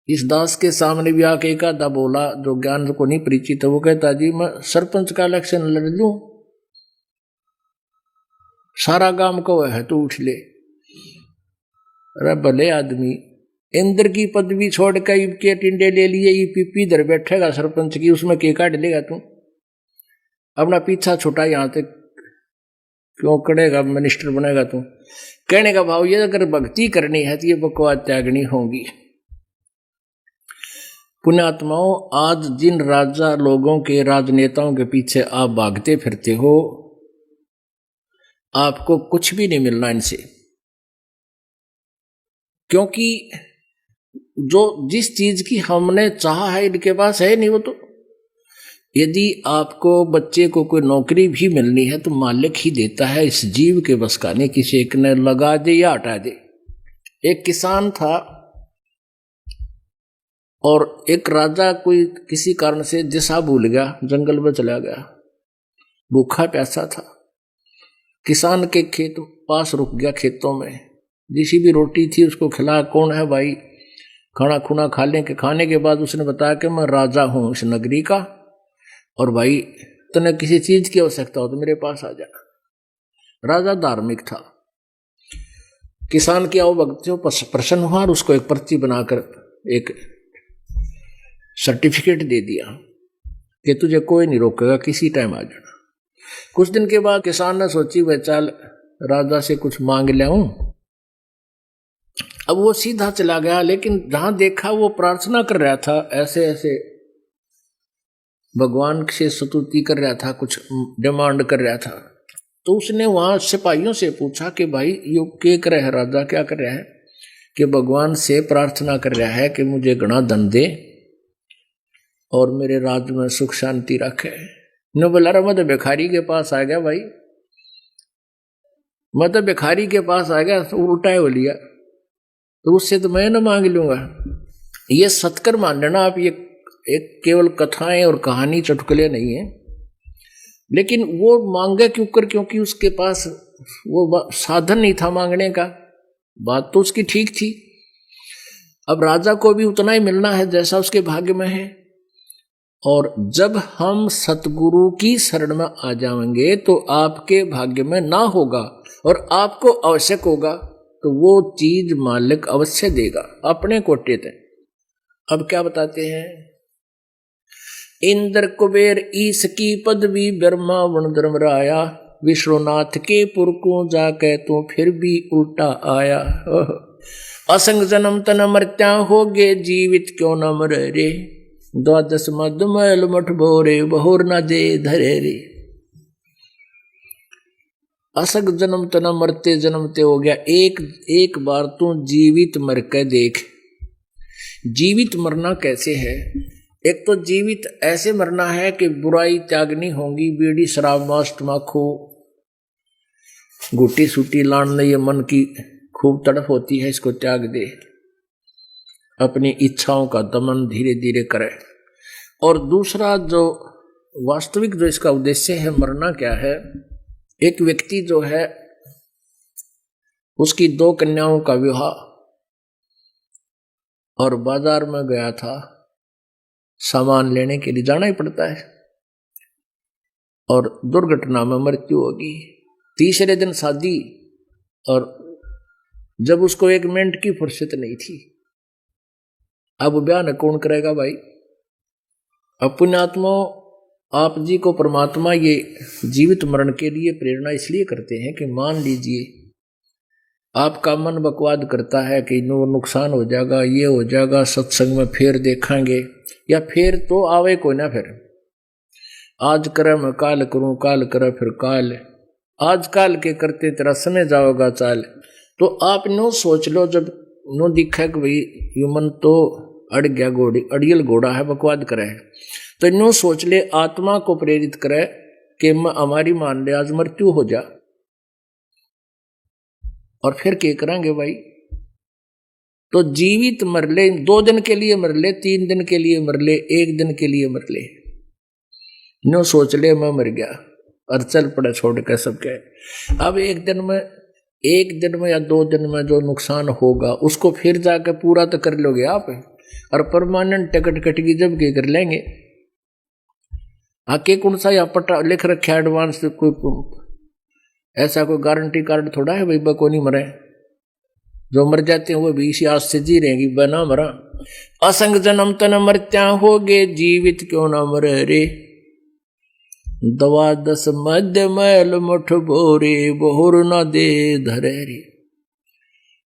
इस दास के सामने भी आके एक आधा बोला जो ज्ञान को नहीं परिचित है, वो कहता, जी मैं सरपंच का इलेक्शन लड़ लूं, सारा गांव को है तो उठ ले। अरे भले आदमी, इंद्र की पदवी छोड़ कर ईब के टिंडे ले लिए, ये पीपी इधर बैठेगा सरपंच की, उसमें के काट लेगा तू? अपना पीछा छुटा, यहां तक क्यों करेगा, मिनिस्टर बनेगा तू? कहने का भाव ये, अगर भक्ति करनी है तो ये बकवास त्यागनी होगी। पुण्यात्माओं, आज जिन राजा लोगों के, राजनेताओं के पीछे आप भागते फिरते हो, आपको कुछ भी नहीं मिलना इनसे, क्योंकि जो जिस चीज की हमने चाहा है इनके पास है नहीं। वो तो, यदि आपको बच्चे को कोई नौकरी भी मिलनी है तो मालिक ही देता है, इस जीव के बस का नहीं, किसी एक ने लगा दे या हटा दे। एक किसान था और एक राजा कोई किसी कारण से दिशा भूल गया, जंगल में चला गया, भूखा प्यासा था, किसान के खेत पास रुक गया, खेतों में जिसी भी रोटी थी उसको खिला, कौन है भाई, खाना खुना खा लें। के खाने के बाद उसने बताया कि मैं राजा हूं इस नगरी का, और भाई तूने किसी चीज की आवश्यकता हो तो मेरे पास आ जा। राजा धार्मिक था, किसान की आवभगत से प्रसन्न हुआ और उसको एक पर्ची बनाकर एक सर्टिफिकेट दे दिया कि तुझे कोई नहीं रोकेगा, किसी टाइम आ जाना। कुछ दिन के बाद किसान ने सोची, वह चल राजा से कुछ मांग ले आऊं। अब वो सीधा चला गया, लेकिन जहां देखा वो प्रार्थना कर रहा था, ऐसे ऐसे भगवान से स्तुति कर रहा था, कुछ डिमांड कर रहा था। तो उसने वहां सिपाहियों से पूछा कि भाई ये क्या कर रहा है राजा, क्या कर रहा है? कि भगवान से प्रार्थना कर रहा है कि मुझे घना धन दे और मेरे राज्य में सुख शांति रखे। न बोला, मैं तो भिखारी के पास आ गया भाई, मैं तो भिखारी के पास आ गया, तो उल्टा हो लिया, तो उससे तो मैं न मांग लूंगा। ये सत्कर मान लेना आप, ये एक केवल कथाएं और कहानी चुटकुले नहीं है। लेकिन वो मांगे क्यों कर? क्योंकि उसके पास वो साधन नहीं था मांगने का। बात तो उसकी ठीक थी। अब राजा को भी उतना ही मिलना है जैसा उसके भाग्य में है, और जब हम सतगुरु की शरण में आ जाएंगे तो आपके भाग्य में ना होगा और आपको आवश्यक होगा तो वो चीज मालिक अवश्य देगा अपने कोटे तक। अब क्या बताते हैं? इंद्र कुबेर ईश की पदवी, ब्रह्मा वन धर्मराया, विश्वनाथ के पुर को जाके तो फिर भी उल्टा आया। असंग जन्म तन मर्त्या हो गे, जीवित क्यों न मरे रे, द्वादश मधुमैल मठ भोरे, बहुर न दे धरे रे। असंग जन्म तना मरते जन्मते हो गया, एक बार तू जीवित मर के देख। जीवित मरना कैसे है? एक तो जीवित ऐसे मरना है कि बुराई त्यागनी होगी, बीड़ी शराब मांस तमाकू गुटी सूटी लाने, ये मन की खूब तड़फ होती है, इसको त्याग दे, अपनी इच्छाओं का दमन धीरे धीरे करे। और दूसरा जो वास्तविक जो इसका उद्देश्य है, मरना क्या है? एक व्यक्ति जो है उसकी 2 कन्याओं का विवाह, और बाजार में गया था, सामान लेने के लिए जाना ही पड़ता है, और दुर्घटना में मृत्यु होगी। तीसरे दिन शादी, और जब उसको 1 मिनट की फुर्सत नहीं थी, अब ब्याह न कौन करेगा भाई? अब पुण्यात्माओं, आप जी को परमात्मा ये जीवित मरण के लिए प्रेरणा इसलिए करते हैं कि मान लीजिए आपका मन बकवाद करता है कि नो नुकसान हो जाएगा, ये हो जाएगा, सत्संग में फिर देखेंगे, या फिर तो आवे कोई ना, फिर आज करे मैं काल करूं, काल करे फिर काल, आज काल के करते तेरा समय जाओगा चाल। तो आप नो सोच लो, जब नो दिखा कि भाई यू मन तो अड़ गया, घोड़ी अड़ियल घोड़ा है, बकवाद करे है, तो नो सोच ले आत्मा को प्रेरित करे कि हमारी मान ले आज मृत्यु हो जा, और फिर क्या करेंगे भाई। तो जीवित मर ले, 2 दिन के लिए मर ले, 3 दिन के लिए मर ले, 1 दिन के लिए मर ले, नो सोच ले मैं मर गया और चल पड़ा छोड़ के सब कहे। अब 1 दिन में या 2 दिन में जो नुकसान होगा उसको फिर जाकर पूरा तो कर लोगे आप, और परमानेंट टिकट कटेगी जब के कर लेंगे। आके कौन सा या पट्टा लिख रखे एडवांस, कोई ऐसा कोई गारंटी कार्ड थोड़ा है भाई को नहीं मरे, जो मर जाते हैं वो भी इसी आस से जी रहेंगी बना मरा। असंग जन्म तन मरत्या होगे, जीवित क्यों ना मरे रे, दवा 10 मध्य मैल मुठ बोरे, बहुर न दे धरे रे।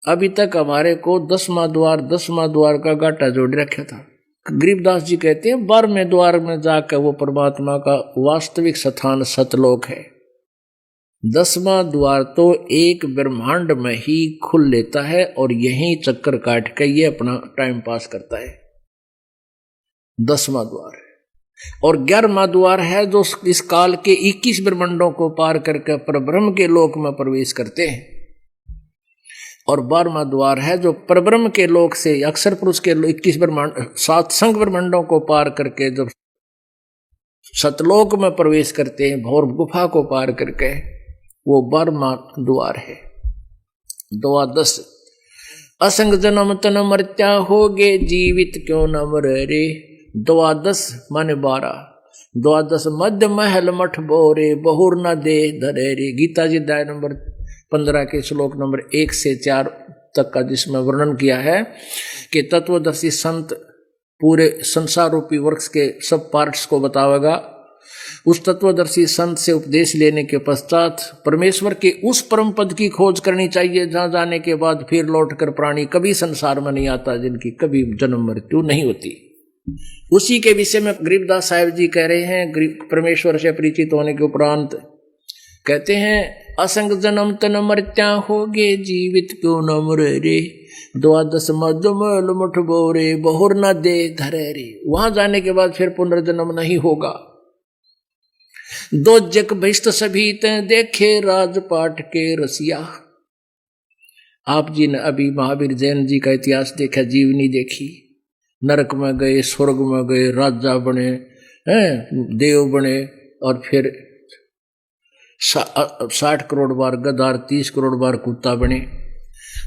अभी तक हमारे को 10वां द्वार का गाटा जोड़ रखा था। गरीबदास जी कहते हैं 12वें द्वार में जाकर वो परमात्मा का वास्तविक स्थान सतलोक है। 10वां द्वार तो एक ब्रह्मांड में ही खुल लेता है और यहीं चक्कर काट के ये अपना टाइम पास करता है, 10वां द्वार। और 11वां द्वार है जो इस काल के 21 ब्रह्मांडों को पार करके परब्रह्म के लोक में प्रवेश करते हैं। और 12वां द्वार है जो परब्रह्म के लोक से अक्षर पुरुष के 21 ब्रह्मांड 7 संग ब्रह्मांडों को पार करके जब सतलोक में प्रवेश करते हैं, भौर गुफा को पार करके, वो 12वां द्वार है। 2-10 असंग जन्म तन मरत्या होगे, जीवित क्यों न मरे रे, 2-10 माने 12, 2-10 मध्य महल मठ बोरे, बहुर न दे धरे रे। गीता जी अध्याय नंबर 15 के श्लोक नंबर 1 से 4 तक का, जिसमें वर्णन किया है कि तत्वदर्शी संत पूरे संसार रूपी वृक्ष के सब पार्ट्स को बतावेगा। उस तत्वदर्शी संत से उपदेश लेने के पश्चात परमेश्वर के उस परम पद की खोज करनी चाहिए जहां जाने के बाद फिर लौटकर प्राणी कभी संसार में नहीं आता, जिनकी कभी जन्म मृत्यु नहीं होती। उसी के विषय में गरीबदास साहिब जी कह रहे हैं, परमेश्वर से परिचित होने के उपरांत कहते हैं असंग जन्म तन मरत्या होगे, जीवित क्यों न मरे रे, 2-10 मधुमल मुठ बोरे, बहुर न दे धरे रे। वहां जाने के बाद फिर पुनर्जन्म नहीं होगा। 2 जग बहिष्ट सभी ते देखे, राजपाट के रसिया। आप जी ने अभी महावीर जैन जी का इतिहास देखा, जीवनी देखी, नरक में गए, स्वर्ग में गए, राजा बने, देव बने, और फिर 60 करोड़ बार गदार, 30 करोड़ बार कुत्ता बने।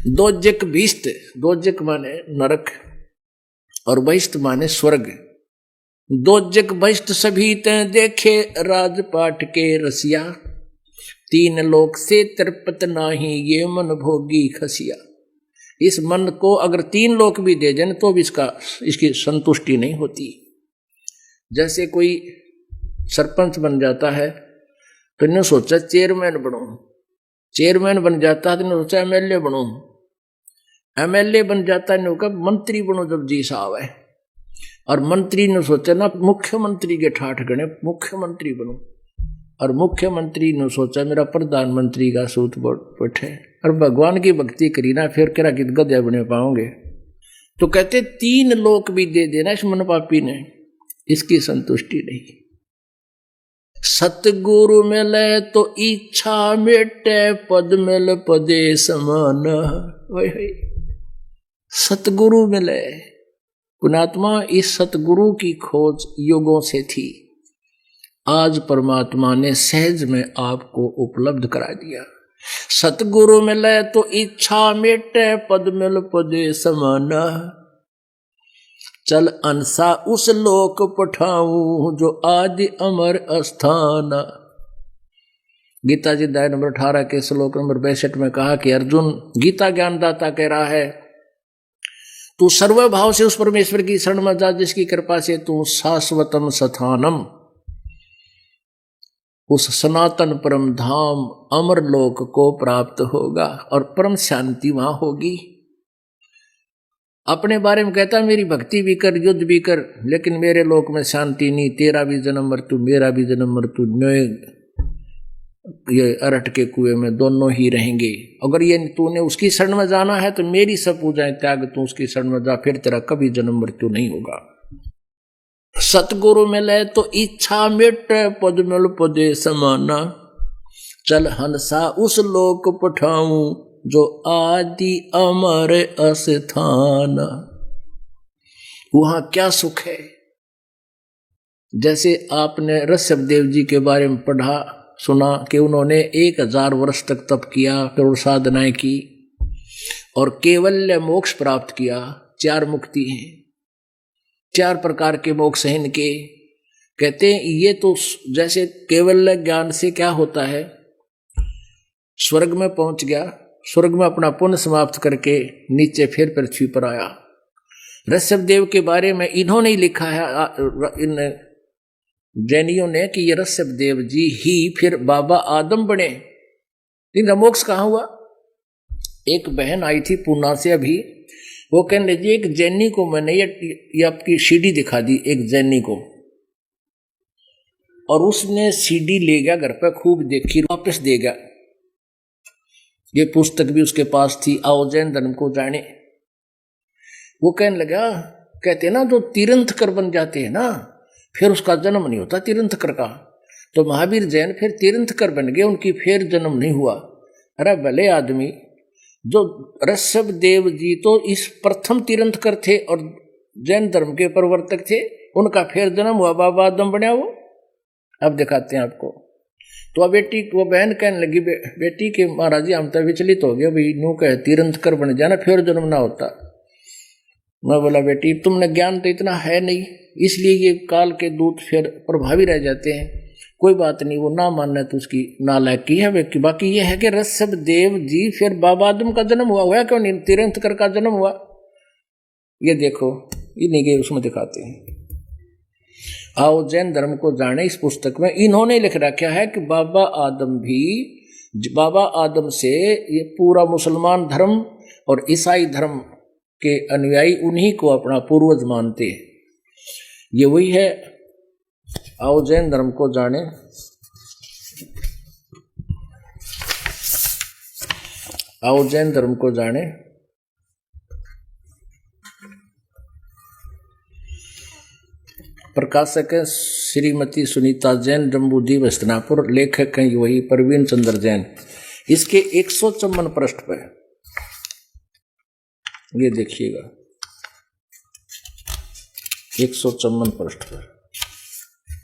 2 जग बहिष्ट, 2 जग माने नरक और बहिष्ट माने स्वर्ग। 2 जग बहिष्ट सभी ते देखे, राजपाट के रसिया। 3 लोक से तृप्त नाही, ये मन भोगी खसिया। इस मन को अगर 3 लोक भी दे दें तो भी इसकी संतुष्टि नहीं होती। जैसे कोई सरपंच बन जाता है तो इन्होंने सोचा चेयरमैन बनूं, चेयरमैन बन जाता है तो इन्होंने सोचा एमएलए बनूं, एमएलए बन जाता है इन्होंने कहा मंत्री बनूं जब जी साहब है, और मंत्री ने सोचा ना मुख्यमंत्री के ठाठ गणे मुख्यमंत्री बनूं, और मुख्यमंत्री ने सोचा मेरा प्रधानमंत्री का सूत बैठे, और भगवान की भक्ति करी ना फिर क्या गीत गद्या बने पाओगे। तो कहते 3 लोक भी दे देना इस मन पापी ने, इसकी संतुष्टि नहीं। सतगुरु मिले तो इच्छा मिटे, पद मिल पदे समान। सतगुरु मिले, पुणात्मा इस सतगुरु की खोज युगों से थी, आज परमात्मा ने सहज में आपको उपलब्ध करा दिया। सतगुरु मिले तो इच्छा मिटे, पद मिल पदे समान। चल अंसा उस लोक पठाऊं, जो आदि अमर अस्थान। गीता जी अध्याय नंबर 18 के श्लोक नंबर 62 में कहा कि अर्जुन, गीता ज्ञानदाता कह रहा है, तू सर्वभाव से उस परमेश्वर की शरण में जा जिसकी कृपा से तू शाश्वतम स्थानम, उस सनातन परम धाम अमर लोक को प्राप्त होगा और परम शांति वहां होगी। अपने बारे में कहता मेरी भक्ति भी कर, युद्ध भी कर, लेकिन मेरे लोक में शांति नहीं, तेरा भी जन्म मृत्यु, मेरा भी जन्म मृत्यु, ये अरट के कुएं में दोनों ही रहेंगे। अगर ये तूने उसकी शरण में जाना है तो मेरी सब पूजाएं त्याग, तू उसकी शरण में जा, फिर तेरा कभी जन्म मृत्यु नहीं होगा। सतगुरु मिले तो इच्छा मिटे, पद मिल पदे समाना, चल हंसा उस लोक पठाऊं जो आदि अमर अस्थान। वहां क्या सुख है। जैसे आपने ऋषभ देव जी के बारे में पढ़ा सुना कि उन्होंने 1000 वर्ष तक तप किया, करोड़ साधनाएं की और केवल्य मोक्ष प्राप्त किया। 4 मुक्ति हैं, 4 प्रकार के मोक्ष हैं इनके। कहते हैं ये तो जैसे केवल्य ज्ञान से क्या होता है, स्वर्ग में पहुंच गया, स्वर्ग में अपना पुण्य समाप्त करके नीचे फिर पृथ्वी पर आया। ऋषभ देव के बारे में इन्होंने ही लिखा है, इन जैनियों ने, कि ये ऋषभ देव जी ही फिर बाबा आदम बने। इनका मोक्ष कहाँ हुआ। एक बहन आई थी पूना से अभी, वो कहने लगी एक जैनी को मैंने ये आपकी सीडी दिखा दी, एक जैनी को, और उसने सीडी ले गया घर पर, खूब देखी, वापस दे गया। ये पुस्तक भी उसके पास थी, आओ जैन धर्म को जाने। वो कहने लगा, कहते ना जो तीर्थंकर बन जाते हैं ना, फिर उसका जन्म नहीं होता तीर्थंकर का। तो महावीर जैन फिर तीर्थंकर बन गए, उनकी फिर जन्म नहीं हुआ। अरे भले आदमी, जो ऋषभ देव जी तो इस प्रथम तीर्थंकर थे और जैन धर्म के प्रवर्तक थे, उनका फिर जन्म हुआ, बाबा आदम बना वो। अब दिखाते हैं आपको। तो वो बहन कहने लगी, बेटी के महाराज जी हम तो विचलित हो गए, भाई न्यू कहे तीर्थंकर बन जाना फिर जन्म ना होता। मैं बोला बेटी तुमने ज्ञान तो इतना है नहीं, इसलिए ये काल के दूत फिर प्रभावी रह जाते हैं। कोई बात नहीं, वो ना मानना तो उसकी नालायकी है। बाकी ये है कि ऋषभ देव जी फिर बाबा आदम का जन्म हुआ क्यों नहीं, तीर्थंकर का जन्म हुआ। ये देखो, इन्हीं के उसमें दिखाते हैं। आओ जैन धर्म को जाने, इस पुस्तक में इन्होंने लिख रखा है कि बाबा आदम से ये पूरा मुसलमान धर्म और ईसाई धर्म के अनुयायी उन्हीं को अपना पूर्वज मानते हैं। ये वही है। आओ जैन धर्म को जाने। आओ जैन धर्म को जाने। प्रकाशक है श्रीमती सुनीता जैन, जम्बूद्वीप हस्तिनापुर। लेखक हैं वही प्रवीण चंद्र जैन। इसके 154 पृष्ठ पे ये देखिएगा, 154 पृष्ठ पर,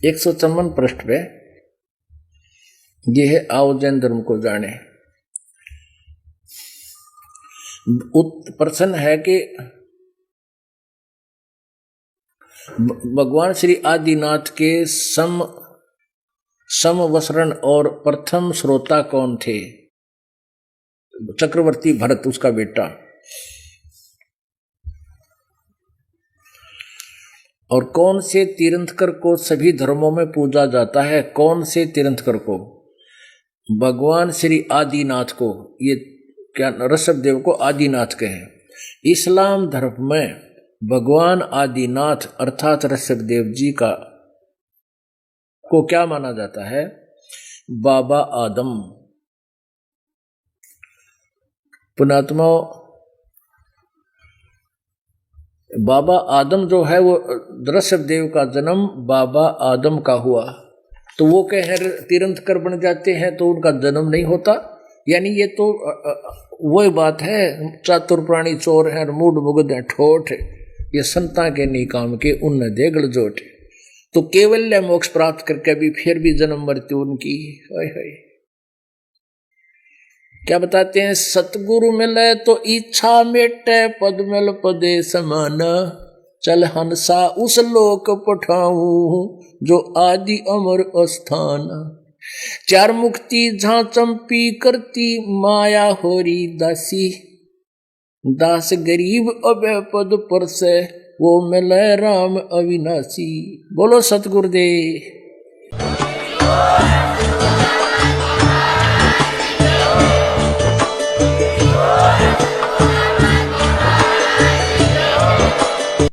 154 पृष्ठ पे ये है आओ जैन धर्म को जाने। प्रश्न है कि भगवान श्री आदिनाथ के समवसरण और प्रथम श्रोता कौन थे। चक्रवर्ती भरत, उसका बेटा। और कौन से तीर्थंकर को सभी धर्मों में पूजा जाता है। कौन से तीर्थंकर को। भगवान श्री आदिनाथ को, ये क्या ऋषभ देव को आदिनाथ कहे। इस्लाम धर्म में भगवान आदिनाथ अर्थात ऋषभ देव जी को क्या माना जाता है, बाबा आदम। पुणात्मा, बाबा आदम जो है वो ऋषभ देव का जन्म बाबा आदम का हुआ, तो वो कहे तीर्थंकर बन जाते हैं तो उनका जन्म नहीं होता। यानी ये तो वही बात है, चातुर प्राणी चोर हैं, मूड मुगद हैं, ठोठ, ये संता के नहीं काम के, उन देगल जोट। तो केवल्य मोक्ष प्राप्त करके भी फिर भी जन्म मृत्यु उनकी। क्या बताते हैं, सतगुरु मिले तो इच्छा मेटे, पद मिल पदे समान, चल हंसा उस लोक पठाऊं जो आदि अमर अस्थान। 4 मुक्ति जहां चंपी करती, माया होरी दासी, दास गरीब अभय पद पर से, वो मिले राम अविनाशी। बोलो सतगुरुदेव।